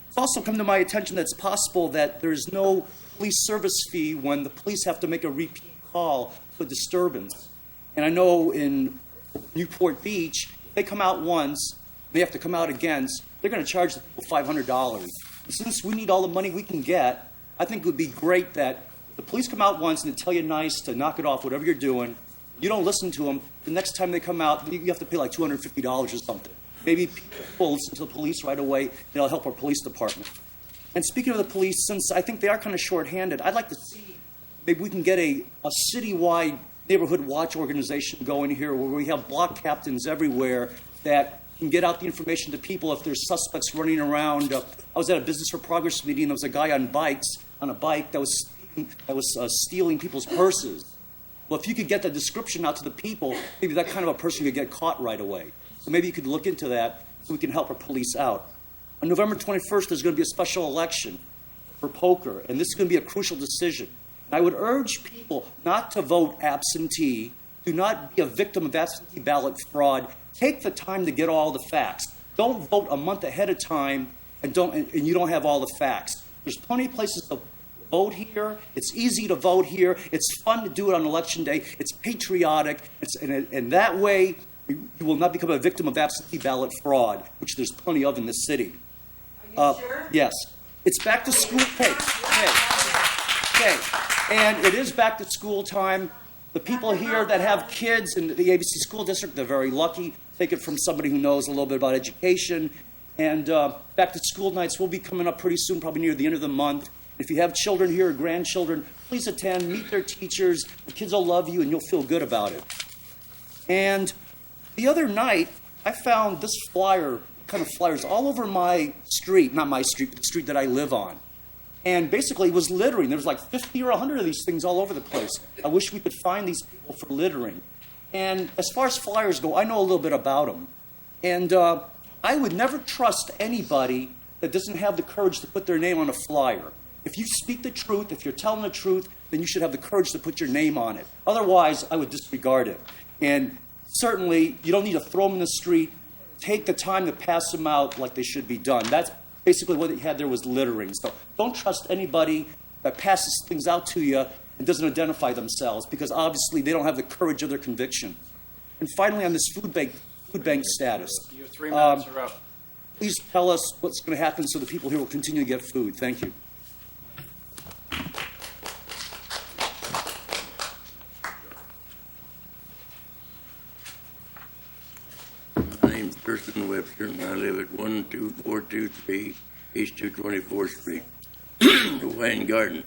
It's also come to my attention that it's possible that there's no police service fee when the police have to make a repeat call for disturbance. And I know in Newport Beach, they come out once, they have to come out again, they're going to charge the people $500. And since we need all the money we can get, I think it would be great that the police come out once and they tell you nice to knock it off, whatever you're doing. You don't listen to them. The next time they come out, you have to pay like $250 or something. Maybe people listen to the police right away, and it'll help our police department. And speaking of the police, since I think they are kind of shorthanded, I'd like to see maybe we can get a citywide neighborhood watch organization going here where we have block captains everywhere that can get out the information to people if there's suspects running around. I was at a Business for Progress meeting, and there was a guy on a bike that was stealing people's purses. Well, if you could get the description out to the people, maybe that kind of a person could get caught right away. So maybe you could look into that so we can help our police out. On November 21st, there's going to be a special election for poker, and this is going to be a crucial decision. And I would urge people not to vote absentee. Do not be a victim of absentee ballot fraud. Take the time to get all the facts. Don't vote a month ahead of time and you don't have all the facts. There's plenty of places to vote here. It's easy to vote here. It's fun to do it on Election Day. It's patriotic. And that way, you will not become a victim of absentee ballot fraud, which there's plenty of in this city. Are you sure? Yes. It's back to school. Okay. And it is back to school time. The people here that have kids in the ABC School District, they're very lucky. Take it from somebody who knows a little bit about education. And back to school nights will be coming up pretty soon, probably near the end of the month. If you have children here or grandchildren, please attend, meet their teachers. The kids will love you and you'll feel good about it. And the other night, I found this kind of flyers all over my street, not my street, but the street that I live on. And basically it was littering. There was like 50 or 100 of these things all over the place. I wish we could find these people for littering. And as far as flyers go, I know a little bit about them. And I would never trust anybody that doesn't have the courage to put their name on a flyer. If you speak the truth, if you're telling the truth, then you should have the courage to put your name on it. Otherwise, I would disregard it. And certainly, you don't need to throw them in the street. Take the time to pass them out like they should be done. That's basically what they had there was littering. So don't trust anybody that passes things out to you and doesn't identify themselves, because obviously they don't have the courage of their conviction. And finally, on this food bank status. Your 3 minutes are up. Please tell us what's going to happen so the people here will continue to get food. Thank you. My name's Kirsten Webster, and I live at 12423 East 224th Street, Hawaiian Garden.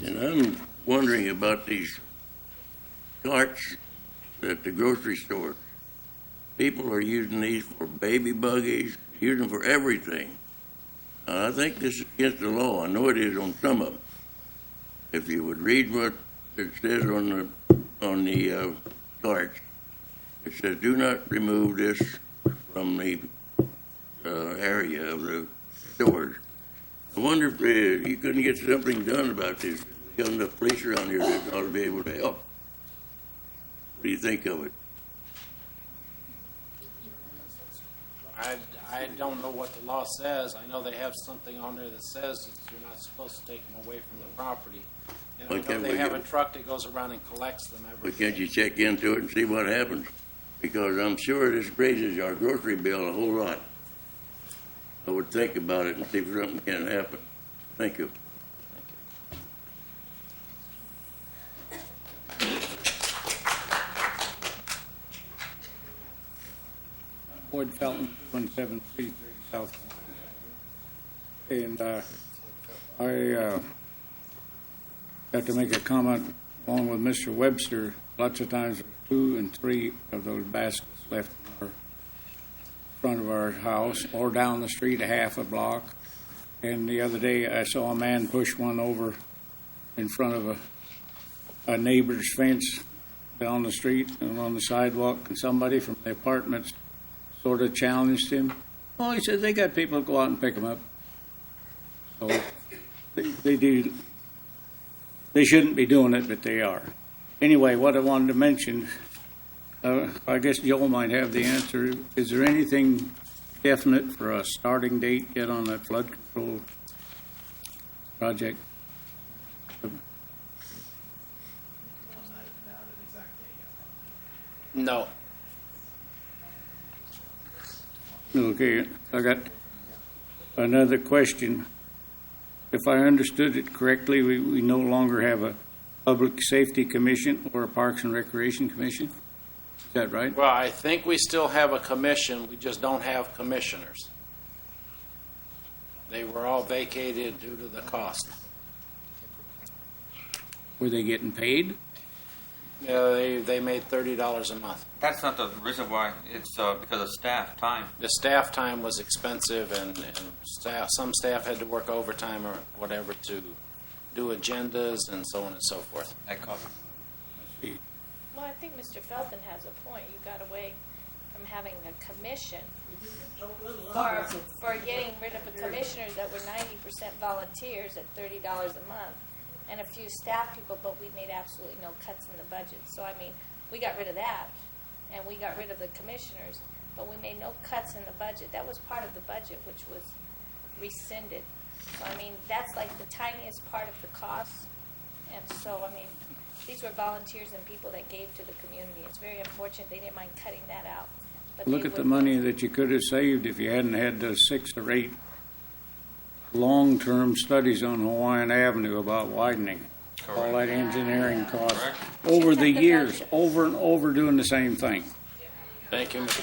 And I'm wondering about these carts at the grocery store. People are using these for baby buggies, using them for everything. I think this is against the law. I know it is on some of them. If you would read what it says on the carts, it says, "Do not remove this from the area of the stores." I wonder if you couldn't get something done about this. got enough police around here that ought to be able to help. What do you think of it? I don't know what the law says. I know they have something on there that says that you're not supposed to take them away from the property. And Why I know can't they we have get- a truck that goes around and collects them every But can't day. you check into it and see what happens? Because I'm sure this raises our grocery bill a whole lot. I would think about it and see if something can happen. Thank you. Boyd Felton, 1733 South. And I got to make a comment along with Mr. Webster. Lots of times, 2 and 3 of those baskets left in front of our house or down the street a half a block. And the other day, I saw a man push one over in front of a neighbor's fence down the street and on the sidewalk, and somebody from the apartments sort of challenged him. Oh, he said, they got people to go out and pick them up. So they do. They shouldn't be doing it, but they are. Anyway, what I wanted to mention, I guess Joel might have the answer. Is there anything definite for a starting date yet on that flood control project? No. Okay, I got another question. If I understood it correctly, we no longer have a Public Safety Commission or a Parks and Recreation Commission? Is that right? Well, I think we still have a commission. We just don't have commissioners. They were all vacated due to the cost. Were they getting paid? Yeah, they made $30 a month. That's not the reason why. It's because of staff time. The staff time was expensive, and some staff had to work overtime or whatever to do agendas and so on and so forth. That cost. Well, I think Mr. Felton has a point. You got away from having a commission for getting rid of the commissioners that were 90% volunteers at $30 a month and a few staff people, but we made absolutely no cuts in the budget. So, I mean, we got rid of that and we got rid of the commissioners, but we made no cuts in the budget. That was part of the budget, which was rescinded. So, I mean, that's like the tiniest part of the cost. And so, I mean, these were volunteers and people that gave to the community. It's very unfortunate they didn't mind cutting that out. But Look at the money that you could have saved if you hadn't had those 6 or 8 long-term studies on Hawaiian Avenue about widening. Correct. All that engineering cost Correct. over the years, over and over doing the same thing. Thank you, Mr.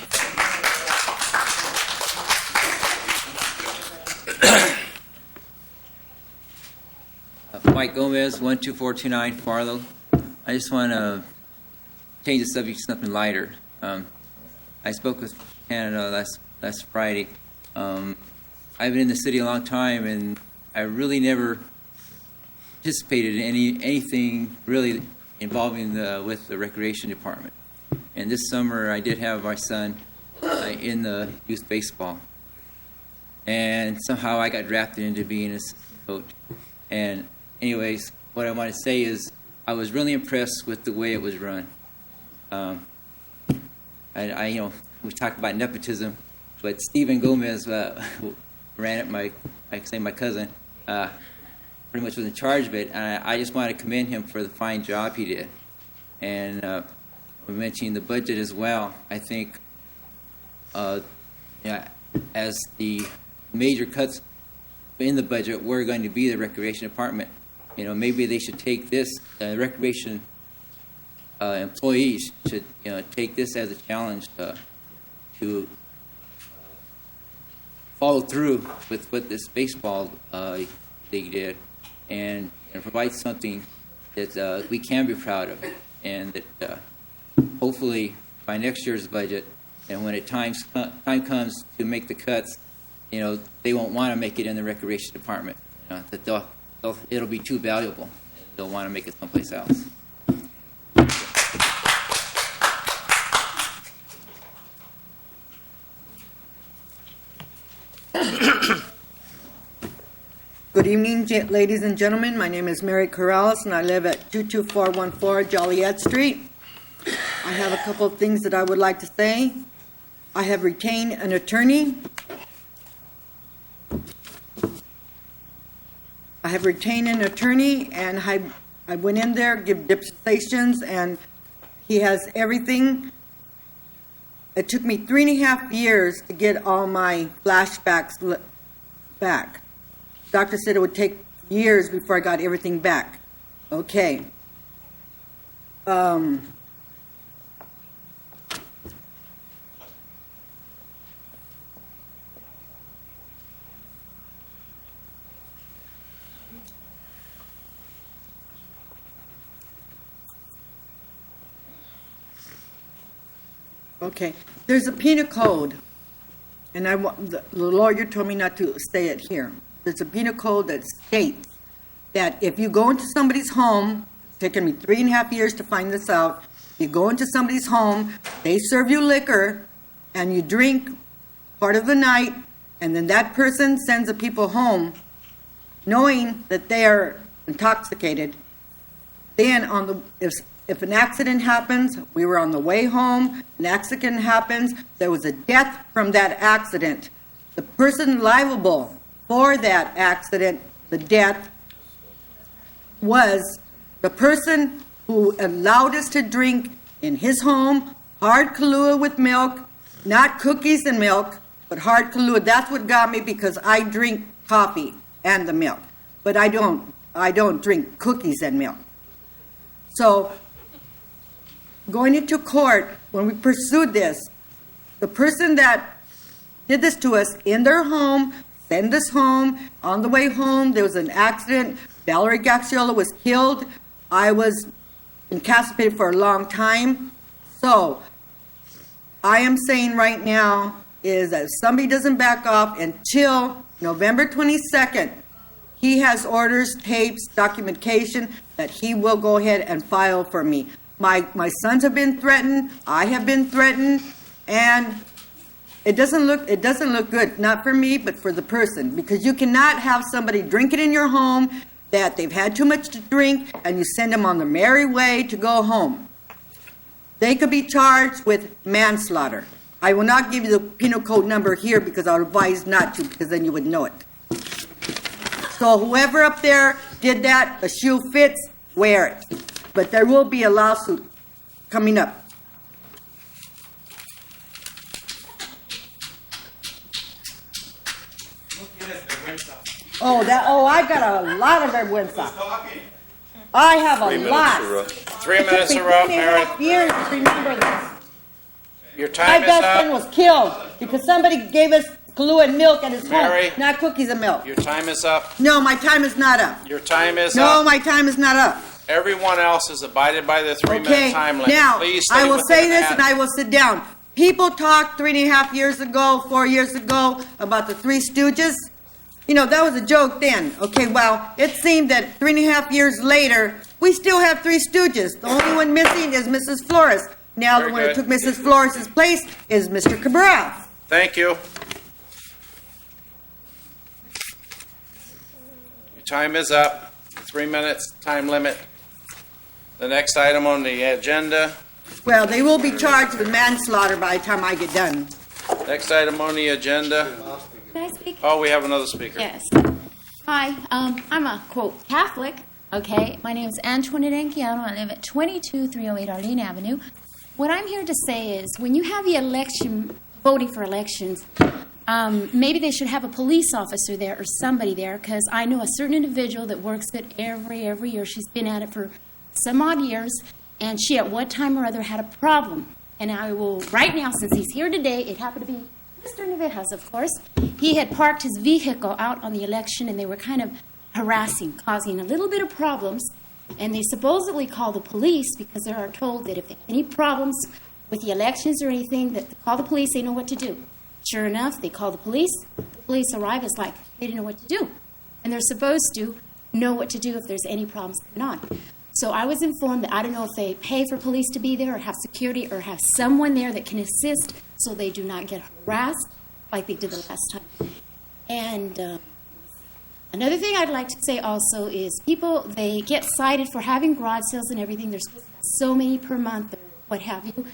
Mike Gomez, 12429 Farlow. I just want to change the subject to something lighter. I spoke with Canada last Friday. I've been in the city a long time, and I really never participated in anything really involving with the recreation department. And this summer, I did have my son in the youth baseball, and somehow I got drafted into being an assistant coach. And anyways, what I want to say is I was really impressed with the way it was run. We talked about nepotism, but Stephen Gomez ran it. My cousin pretty much was in charge of it. And I just want to commend him for the fine job he did. And we're mentioning the budget as well. I think, as the major cuts in the budget were going to be the recreation department, maybe they should take this. Recreation employees should, take this as a challenge to follow through with what this baseball league did, and provide something that we can be proud of, and that hopefully by next year's budget, and when time comes to make the cuts, they won't want to make it in the recreation department. That it'll be too valuable. They'll want to make it someplace else. Good evening, ladies and gentlemen. My name is Mary Corrales, and I live at 22414 Joliet Street. I have a couple of things that I would like to say. I have retained an attorney. And I went in there, give depositions, and he has everything. It took me 3.5 years to get all my flashbacks back. Doctor said it would take years before I got everything back. Okay. Okay. There's a penal code, and the lawyer told me not to say it here. There's a penal code that states that if you go into somebody's home, it's taken me 3.5 years to find this out, you go into somebody's home, they serve you liquor, and you drink part of the night, and then that person sends the people home, knowing that they are intoxicated. Then if an accident happens, we were on the way home, an accident happens, there was a death from that accident. The person liable for that accident, the death, was the person who allowed us to drink in his home hard Kahlua with milk, not cookies and milk, but hard Kahlua. That's what got me, because I drink coffee and the milk, but I don't drink cookies and milk. So going into court, when we pursued this, the person that did this to us in their home, send us home. On the way home, there was an accident. Valerie Gaxiola was killed. I was incapacitated for a long time. So I am saying right now is that if somebody doesn't back off until November 22nd, he has orders, tapes, documentation that he will go ahead and file for me. My sons have been threatened. I have been threatened, and it doesn't look good, not for me, but for the person, because you cannot have somebody drink it in your home that they've had too much to drink, and you send them on the merry way to go home. They could be charged with manslaughter. I will not give you the penal code number here because I would advise not to, because then you would know it. So whoever up there did that, a shoe fits, wear it. But there will be a lawsuit coming up. I got a lot of vergüenza. I have a lot. 3 minutes are up, Mary. It took me 3.5 years to remember this. Your time My is best friend up. was killed because somebody gave us Kahlua and milk at his Mary. home, not cookies and milk. Your time is up. No, my time is not up. Your time is No, up. my time is not up. Everyone else has abided by the 3 minute Okay, time limit. now, Please stay I will within say this that. and I will sit down. People talked 3.5 years ago, 4 years ago, about the Three Stooges. You know, that was a joke then. Okay, well, it seemed that 3.5 years later, we still have Three Stooges. The only one missing is Mrs. Flores. Now, Very the one that good. took Mrs. Flores' place is Mr. Cabral. Thank you. Your time is up. 3 minutes time limit. The next item on the agenda. Well, they will be charged with manslaughter by the time I get done. Next item on the agenda. Can I speak? Oh, we have another speaker. Yes. Hi, I'm a, quote, Catholic, okay? My name is Antoinette Anchiano. I live at 22308 Arlene Avenue. What I'm here to say is when you have the election, voting for elections, maybe they should have a police officer there or somebody there, because I know a certain individual that works it every year. She's been at it for some odd years, and she at one time or other had a problem. And I will, right now, since he's here today, it happened to be Mr. Navejas, of course. He had parked his vehicle out on the election, and they were kind of harassing, causing a little bit of problems. And they supposedly call the police because they are told that if they have any problems with the elections or anything, that they call the police, they know what to do. Sure enough, they call the police. The police arrive. It's like they didn't know what to do. And they're supposed to know what to do if there's any problems going on. So I was informed that I don't know if they pay for police to be there or have security or have someone there that can assist so they do not get harassed like they did the last time. And Another thing I'd like to say also is people, they get cited for having garage sales and everything. There's so many per month or what have you.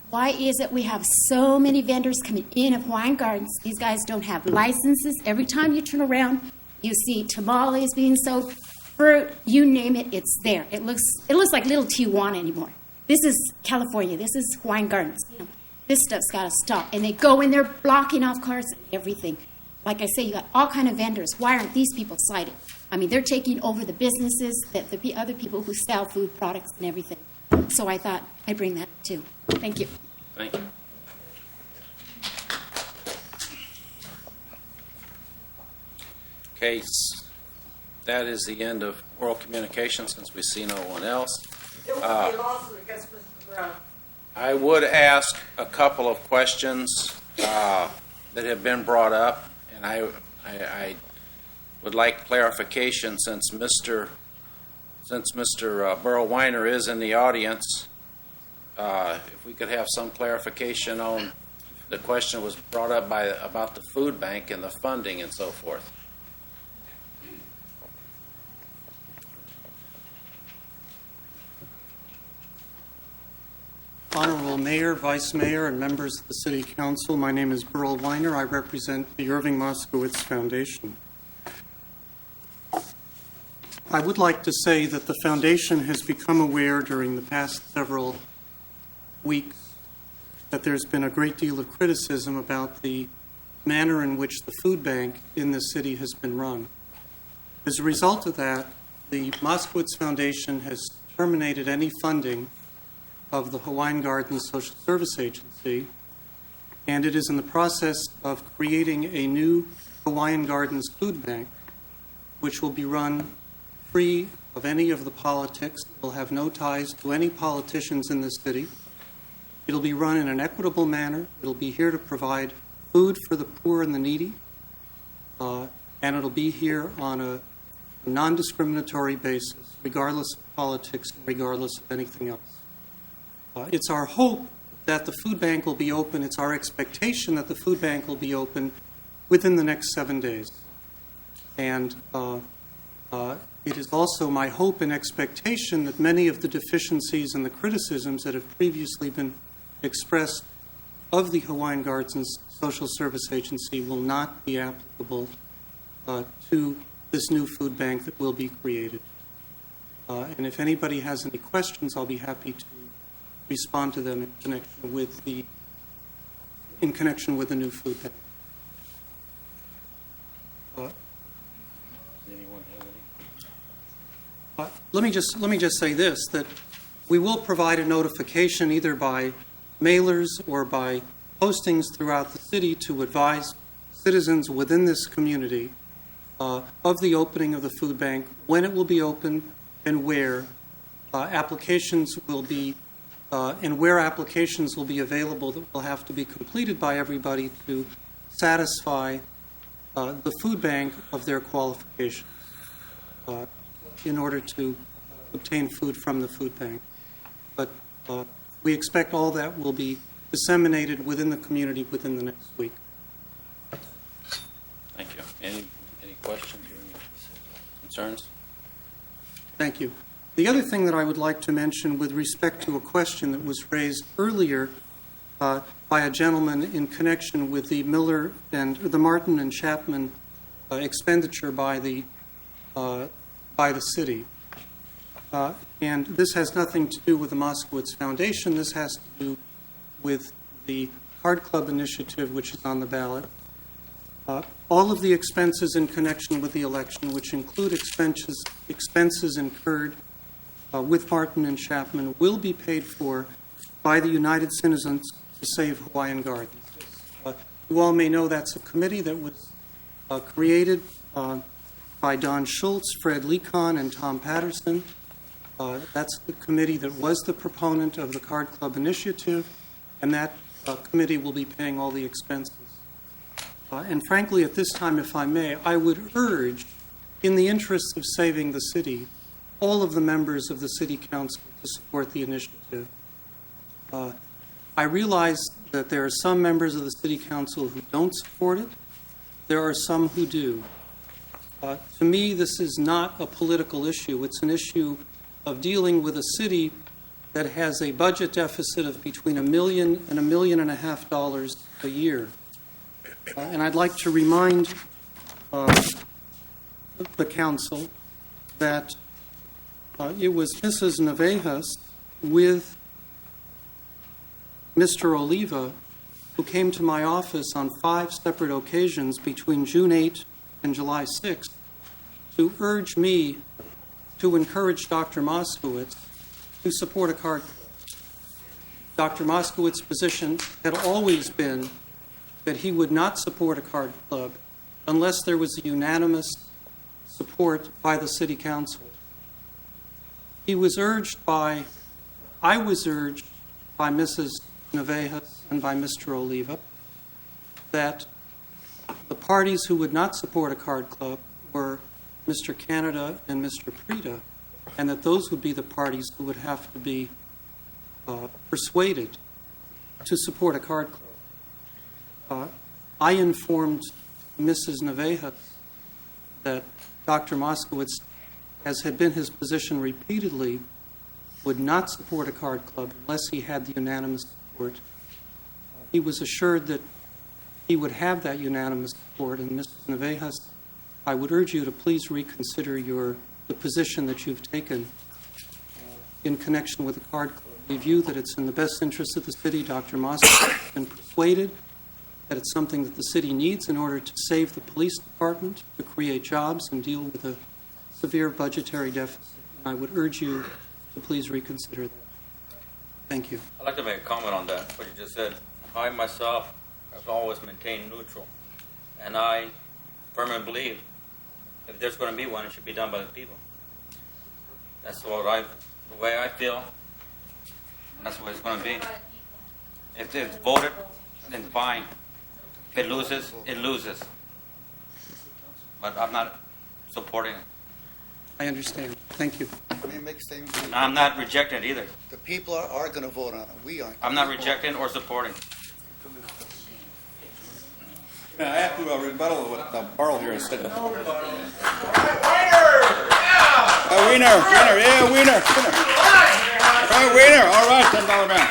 Why is it we have so many vendors coming in of Hawaiian Gardens? These guys don't have licenses. Every time you turn around, you see tamales being sold, fruit, you name it, it's there. It looks like little Tijuana anymore. This is California. This is Hawaiian Gardens. You know, this stuff's got to stop. And they go in there blocking off cars and everything. Like I say, you got all kind of vendors. Why aren't these people cited? I mean, they're taking over the businesses that the other people who sell food products and everything. So I thought I'd bring that too. Thank you. Thank you. Okay, that is the end of oral communication since we see no one else. I would ask a couple of questions that have been brought up, and I would like clarification since Mr. Burl Weiner is in the audience. If we could have some clarification on the question was brought up about the food bank and the funding and so forth. Honorable Mayor, Vice Mayor, and members of the City Council, my name is Burl Weiner. I represent the Irving Moskowitz Foundation. I would like to say that the Foundation has become aware during the past several weeks that there's been a great deal of criticism about the manner in which the food bank in the city has been run. As a result of that, the Moskowitz Foundation has terminated any funding of the Hawaiian Gardens Social Service Agency, and it is in the process of creating a new Hawaiian Gardens food bank, which will be run free of any of the politics. It will have no ties to any politicians in the city. It'll be run in an equitable manner. It'll be here to provide food for the poor and the needy, and it'll be here on a non-discriminatory basis, regardless of politics, regardless of anything else. It's our hope that the food bank will be open. It's our expectation that the food bank will be open within the next 7 days. And it is also my hope and expectation that many of the deficiencies and the criticisms that have previously been expressed of the Hawaiian Gardens Social Service Agency will not be applicable to this new food bank that will be created. And if anybody has any questions, I'll be happy to respond to them in connection with the new food bank. Let me just say this, that we will provide a notification either by mailers or by postings throughout the city to advise citizens within this community of the opening of the food bank, when it will be open, and where applications will be available that will have to be completed by everybody to satisfy the food bank of their qualifications in order to obtain food from the food bank. But we expect all that will be disseminated within the community within the next week. Thank you. Any questions or any concerns? Thank you. The other thing that I would like to mention with respect to a question that was raised earlier by a gentleman in connection with the Martin and Chapman expenditure by the city. And this has nothing to do with the Moskowitz Foundation. This has to do with the Card Club initiative, which is on the ballot. All of the expenses in connection with the election, which include expenses incurred with Martin and Chapman, will be paid for by the United Citizens to Save Hawaiian Gardens. You all may know that's a committee that was created by Don Schultz, Fred Lecon, and Tom Patterson. That's the committee that was the proponent of the Card Club initiative, and that committee will be paying all the expenses. And frankly, at this time, if I may, I would urge, in the interests of saving the city, all of the members of the City Council to support the initiative. I realize that there are some members of the City Council who don't support it. There are some who do. To me, this is not a political issue. It's an issue of dealing with a city that has a budget deficit of between $1 million and $1.5 million a year. And I'd like to remind the council that it was Mrs. Navejas with Mr. Oliva who came to my office on 5 separate occasions between June 8 and July 6 to urge me to encourage Dr. Moskowitz to support a card club. Dr. Moskowitz's position had always been that he would not support a card club unless there was a unanimous support by the City Council. I was urged by Mrs. Navejas and by Mr. Oliva that the parties who would not support a card club were Mr. Canada and Mr. Prida, and that those would be the parties who would have to be persuaded to support a card club. I informed Mrs. Navejas that Dr. Moskowitz, as had been his position repeatedly, would not support a card club unless he had the unanimous support. He was assured that he would have that unanimous support, and Mrs. Navejas, I would urge you to please reconsider the position that you've taken in connection with the card club. We view that it's in the best interest of the city. Dr. Moskowitz has been persuaded that it's something that the city needs in order to save the police department, to create jobs, and deal with a severe budgetary deficit. I would urge you to please reconsider that. Thank you. I'd like to make a comment on that, what you just said. I myself have always maintained neutral, and I firmly believe if there's going to be one, it should be done by the people. That's the way I feel. That's what it's going to be. If it's voted, then fine. If it loses, it loses. But I'm not supporting it. I understand. Thank you. Let me make a statement. I'm not rejecting it either. The people are going to vote on it. We aren't. I'm not rejecting or supporting. I have to rebuttal what Barl here has said. Wiener! Wiener. Right, Wiener. All right, $10 man.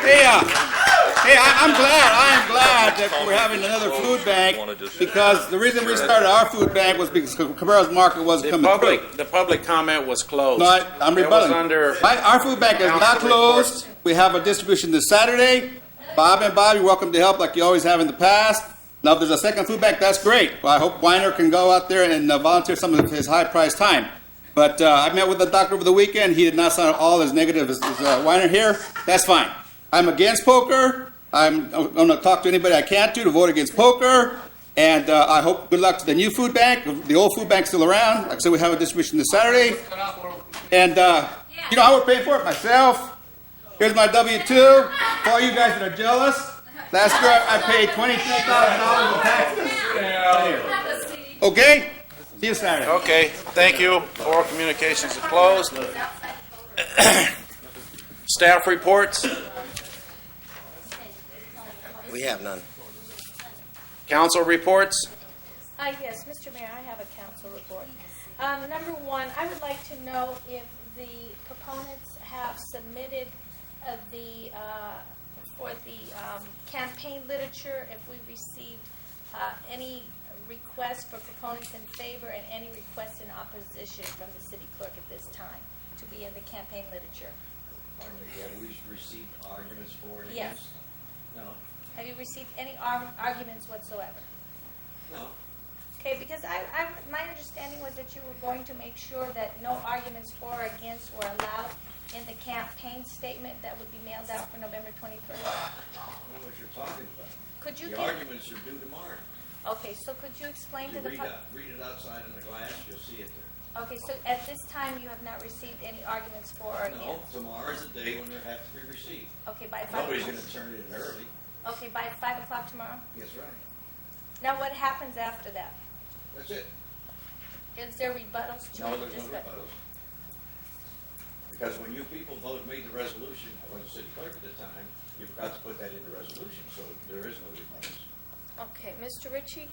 Hey, I'm glad that we're having another food bank, because the reason we started our food bank was because Cabrera's Market wasn't coming through. The public comment was closed. No, I'm rebutting. Our food bank is not closed. We have a distribution this Saturday. Bob and Bobby, welcome to help like you always have in the past. Now, if there's a second food bank, that's great. Well, I hope Weiner can go out there and volunteer some of his high-priced time. But I met with the doctor over the weekend. He did not sound all as negative as Weiner here. That's fine. I'm against poker. I'm going to talk to anybody I can to vote against poker. And I hope good luck to the new food bank. The old food bank's still around. Like I said, we have a distribution this Saturday. And you know how we're paying for it? Myself. Here's my W-2. For all you guys that are jealous, last year I paid $23,000 in taxes. Okay? See you Saturday. Okay, thank you. Oral communications are closed. Staff reports. We have none. Council reports. Yes, Mr. Mayor, I have a council report. Number one, I would like to know if the proponents have submitted for the campaign literature, if we received any requests for proponents in favor and any requests in opposition from the city clerk at this time to be in the campaign literature. Have we received arguments for it? Yes. No. Have you received any arguments whatsoever? No. Okay, because my understanding was that you were going to make sure that no arguments for or against were allowed in the campaign statement that would be mailed out for November 21st. I don't know what you're talking about. Could you the arguments are due tomorrow. Okay, so could you explain to the read it outside in the glass, you'll see it there. Okay, so at this time you have not received any arguments for or against? No, tomorrow's the day when they have to be received. Okay, by 5 Nobody's going to turn it in early. Okay, by 5 o'clock tomorrow? That's right. Now what happens after that? That's it. Is there rebuttals to No, it? there's no rebuttals. Because when you people made the resolution, I was the city clerk at the time, you forgot to put that in the resolution, so there is no rebuttals. Okay, Mr. Ritchie?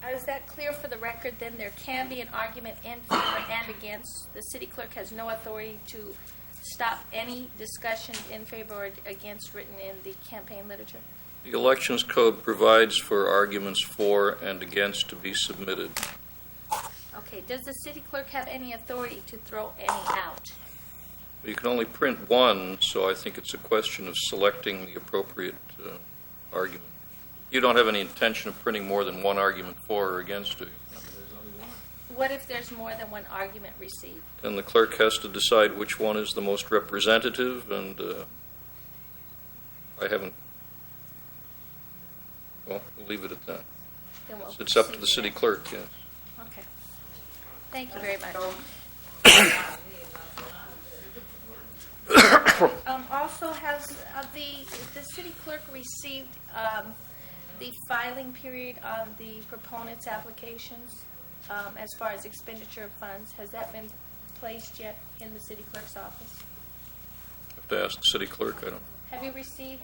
Is that clear for the record? Then there can be an argument in favor and against. The city clerk has no authority to stop any discussion in favor or against written in the campaign literature? The Elections Code provides for arguments for and against to be submitted. Okay. Does the city clerk have any authority to throw any out? You can only print one, so I think it's a question of selecting the appropriate argument. You don't have any intention of printing more than one argument for or against it. What if there's more than one argument received? Then the clerk has to decide which one is the most representative, and I haven't. Well, we'll leave it at that. Then we'll It's up to the proceed city there. clerk, yes. Okay. Thank you very much. Also, has the city clerk received the filing period on the proponents' applications as far as expenditure of funds? Has that been placed yet in the city clerk's office? I have to ask the city clerk. I don't. Have you received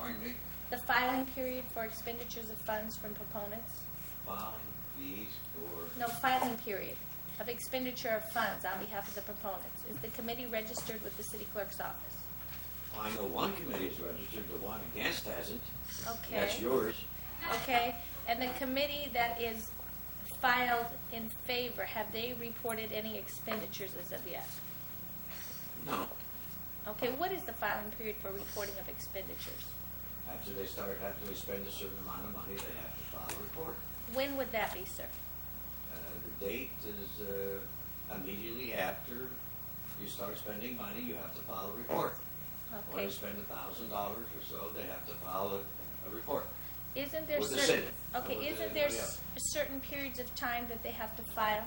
the filing period for expenditures of funds from proponents? Filing fees for... No, filing period of expenditure of funds on behalf of the proponents. Is the committee registered with the city clerk's office? I know one committee is registered, the one against hasn't. Okay. That's yours. Okay, and the committee that is filed in favor, have they reported any expenditures as of yet? No. Okay, what is the filing period for reporting of expenditures? After they spend a certain amount of money, they have to file a report. When would that be, sir? The date is immediately after you start spending money, you have to file a report. Okay. When they spend $1,000 or so, they have to file a report. Isn't there With the certain, city. okay, With isn't there anybody else. certain periods of time that they have to file?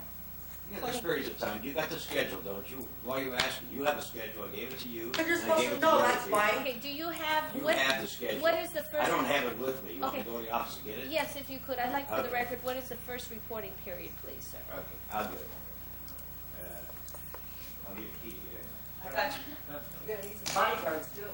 Yeah, there's periods of time. You got the schedule, don't you? Why are you asking? You have a schedule. I gave it to you. But you're and I supposed gave to it know, the other that's people. why. Okay, do you have, You what, have the schedule. what is the first? I don't have it with me. You want me Okay. to go to the office and get it? Yes, if you could. I'd like for the Okay. record, what is the first reporting period, please, sir? Okay, I'll do it. I'll give the key to you. I got you. You gotta need some bodyguards too.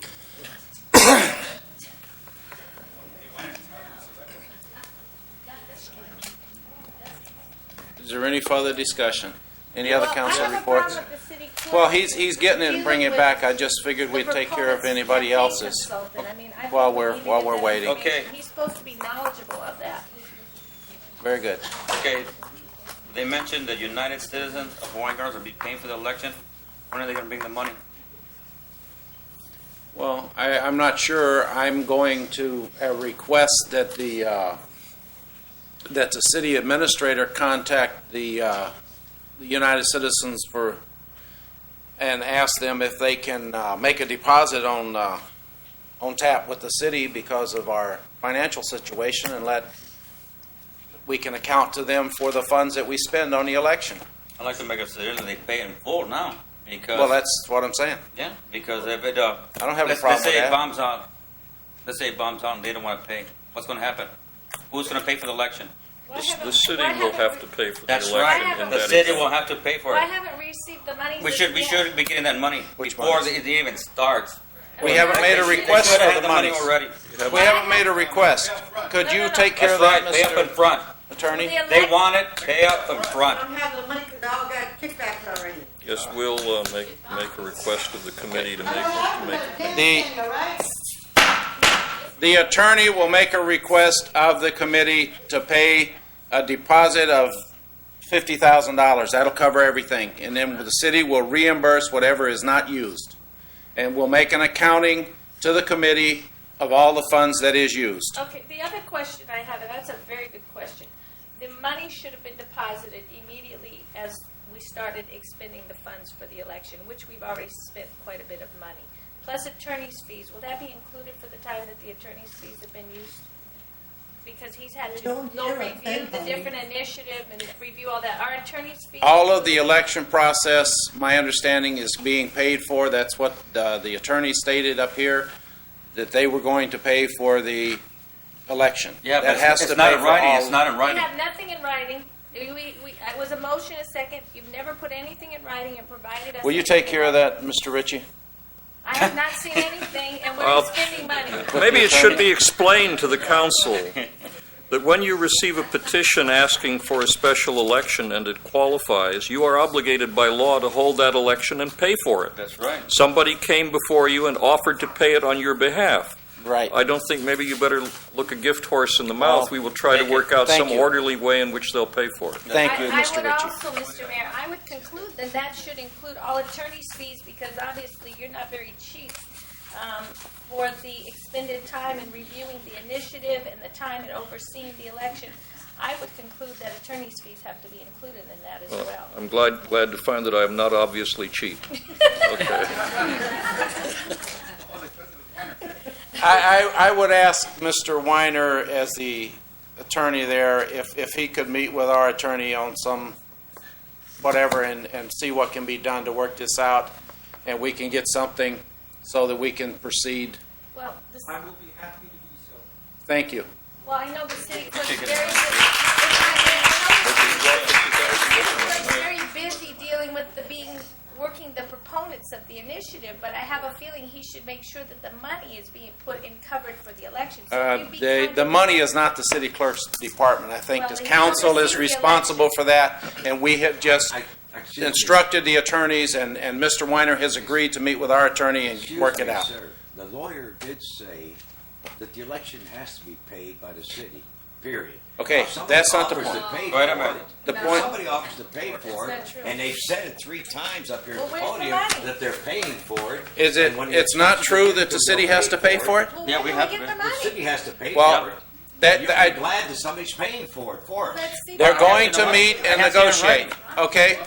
Is there any further discussion? Any other Well, council I have a reports? problem with the city clerk Well, he's getting it and bringing it dealing back. I with just figured the we'd take care of proponent's anybody campaign else's consultant. I mean, I while think we we're need to while get we're that waiting. information. Okay. He's supposed to be knowledgeable of that. Very good. Okay, they mentioned that United Citizens of Hawaiian Girls will be paying for the election. When are they going to bring the money? Well, I'm not sure. I'm going to request that the city administrator contact the United Citizens and ask them if they can make a deposit on tap with the city because of our financial situation, and we can account to them for the funds that we spend on the election. I'd like to make a suggestion that they pay in full now. Because, Well, that's what I'm saying. yeah, because if it I don't have a let's problem say with it that. bombs out, let's say it bombs out and they don't want to pay. What's going to happen? Who's going to pay for the election? The city will have to pay for the That's election. right. in The that city event. will have to pay for Well, I it. haven't received the money. We should be getting that money before monies? it even starts. We haven't made a They request should for have the money money already. We haven't made a request. Could you take care That's of that, right. Pay up in Mr. front. Attorney? They want it. Pay up in front. I don't have the money because I all got kickbacks already. Yes, we'll make a request of the committee to make The attorney will make a request of the committee to pay a deposit of $50,000. That'll cover everything. And then the city will reimburse whatever is not used. And we'll make an accounting to the committee of all the funds that is used. Okay, the other question I have, and that's a very good question. The money should have been deposited immediately as we started expending the funds for the election, which we've already spent quite a bit of money. Plus attorney's fees. Will that be included for the time that the attorney's fees have been used? Because he's had to go review the different initiative and review all that. Our attorney's fees. All of the election process, my understanding, is being paid for. That's what the attorney stated up here, that they were going to pay for the election. Yeah, that but has it's to not pay in for writing. all- It's not in We writing. have nothing in writing. It was a motion, a second. You've never put anything in writing and provided us. Will you take care of that, Mr. Ritchie? I have not seen anything, and we're Well, spending money. Maybe it should be explained to the council that when you receive a petition asking for a special election and it qualifies, you are obligated by law to hold that election and pay for it. That's right. Somebody came before you and offered to pay it on your behalf. Right. I don't think maybe you better look a gift horse in the mouth. We will try to work out Thank some you. orderly way in which they'll pay for it. Thank you, Mr. I would Ritchie. also, Mr. Mayor, I would conclude that that should include all attorney's fees, because obviously you're not very cheap for the expended time in reviewing the initiative and the time in overseeing the election. I would conclude that attorney's fees have to be included in that as well. I'm glad to find that I am not obviously cheap. Okay. I would ask Mr. Weiner, as the attorney there, if he could meet with our attorney on some whatever and see what can be done to work this out, and we can get something so that we can proceed. Well, I will be happy to do so. Thank you. well, I know the city clerk's very busy dealing with working the proponents of the initiative, but I have a feeling he should make sure that the money is being put in covered for the election. So you'd be kind The of- money is not the city clerk's department. I think Well, the he council is oversees the responsible for that, and we have just Excuse me. instructed the attorneys, and Mr. Weiner has agreed to meet with our attorney and Excuse work it me, out. sir. The lawyer did say that the election has to be paid by the city, period. Okay, Now, somebody that's not the offers point. to pay Wait a for minute. it. The Now, point- somebody offers to pay for That's it, not true. and they've said it 3 times up here Well, at the where's the podium money? that they're paying for it. Is it? And when It's the not council true gets that the to city has to pay for it. Well, Yeah, where we do have get to. the The money? city has to pay Well, for it. that You're I, glad that somebody's paying for it for us. Let's see they're that. going to meet and negotiate. Okay.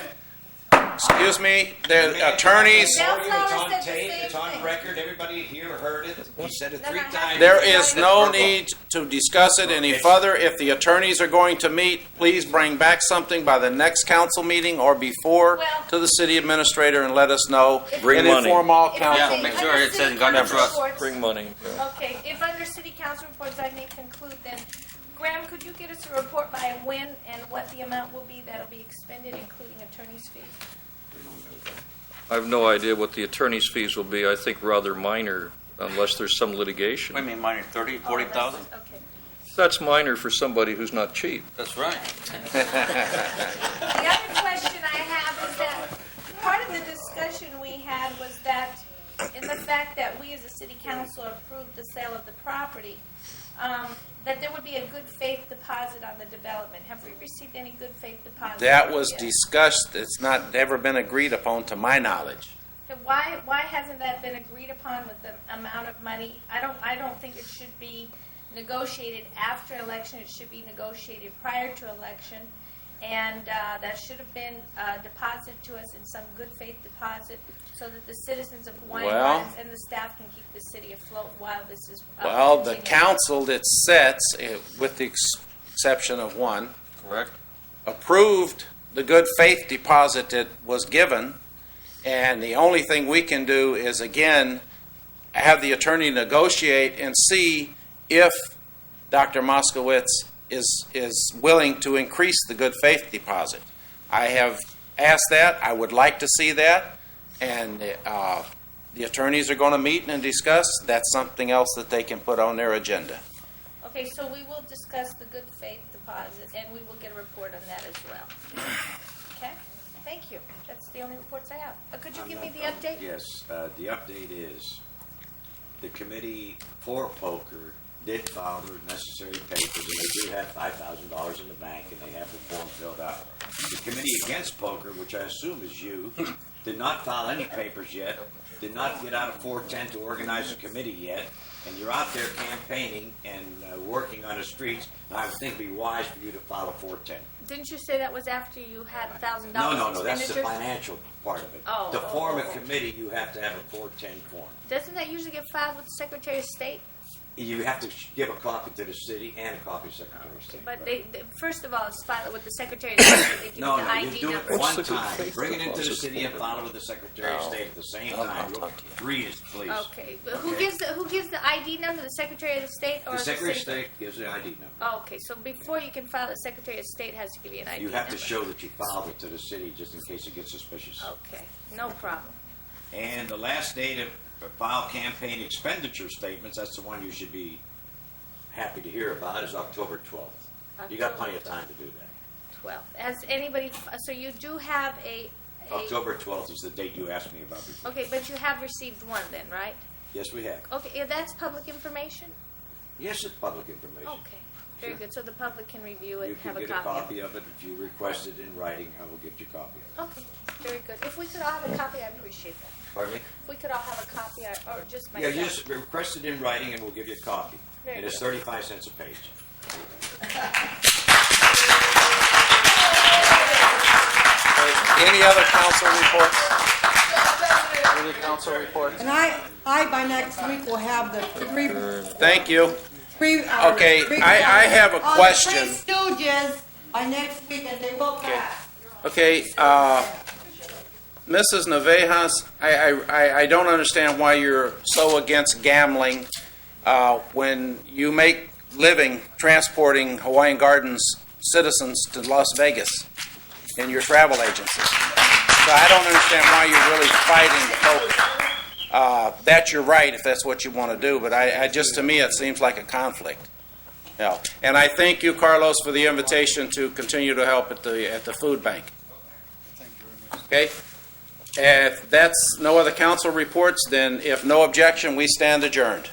Excuse me. The attorneys. Bellflower It's on said the tape, same it's on thing. record, everybody here heard it. He said it Then 3 I have times. to- There is no need to discuss it any further. If the attorneys are going to meet, please bring back something by the next council meeting or before Well- to the city administrator and let us know. Bring and money. inform all If council. under make sure it city says God council trust. reports- Bring money. Yeah. Okay, if under city council reports I may conclude, then Graham, could you get us a report by when and what the amount will be that'll be expended, including attorney's fees? I have no idea what the attorney's fees will be. I think rather minor, unless there's some litigation. What do you mean, minor, 30, 40,000? Okay. That's minor for somebody who's not cheap. That's right. The other question I have is that part of the discussion we had was that in the fact that we as a city council approved the sale of the property, that there would be a good faith deposit on the development. Have we received any good faith deposit? That was yet? discussed. It's not ever been agreed upon to my knowledge. So why hasn't that been agreed upon with the amount of money? I don't think it should be negotiated after election. It should be negotiated prior to election, and that should have been deposited to us in some good faith deposit, so that the citizens of Hawaiian Well- Islands and the staff can keep the city afloat while this is. Well, the continuing. council that sets, with the exception of one, Correct. approved the good faith deposit that was given, and the only thing we can do is, again, have the attorney negotiate and see if Dr. Moskowitz is willing to increase the good faith deposit. I have asked that. I would like to see that, and the attorneys are going to meet and discuss. That's something else that they can put on their agenda. Okay, so we will discuss the good faith deposit, and we will get a report on that as well. Okay? Thank you. That's the only reports I have. Could you give me the update? Yes, the update is the committee for poker did file the necessary papers, and they do have $5,000 in the bank, and they have the form filled out. The committee against poker, which I assume is you, did not file any papers yet, did not get out a 410 to organize a committee yet, and you're out there campaigning and working on the streets. And I would think it'd be wise for you to file a 410. Didn't you say that was after you had $1,000 No, that's the expenditures? financial part of it. Oh, To form a oh. committee, you have to have a 410 form. Doesn't that usually get filed with the Secretary of State? You have to give a copy to the city and a copy to the Secretary of State. But they first of all, it's filed with the Secretary of State. They give No, you the no, you ID do number. it one time. Bring it into the city and file it with the Secretary of State at the same time. Read it, please. Okay, but who gives the ID number? The Secretary of the State or The Secretary of city? State gives the ID number. Okay, so before you can file, the Secretary of State has to give you an ID You have to number. show that you filed it to the city just in case it gets suspicious. Okay, no problem. And the last day to file campaign expenditure statements, that's the one you should be happy to hear about is October 12th. You got plenty of time to do that. 12th. Has anybody, so you do have a October 12th is the date you asked me about before. okay, but you have received one then, right? Yes, we have. Okay, yeah, that's public information? Yes, it's public information. Okay, very good. So the public can review it, You can have get a a copy. copy of it. If you request it in writing, I will get you a copy of it. Okay, very good. If we could all have a copy, I appreciate that. Pardon me? If we could all have a copy, or just Yeah, myself. you just request it in writing and we'll give you a copy. Very And it's good. 35 cents a page. Any other council reports? Any council reports? And I by next week will have the three. Thank you. Okay, three- I have a the question. Three Stooges by next week, and they will pass. Okay, Mrs. Navejas, I don't understand why you're so against gambling when you make living transporting Hawaiian Gardens citizens to Las Vegas in your travel agency. So I don't understand why you're really fighting the poker. That's your right if that's what you want to do, but I just, to me, it seems like a conflict. Yeah. And I thank you, Carlos, for the invitation to continue to help at the food bank. Okay? If that's no other council reports, then if no objection, we stand adjourned.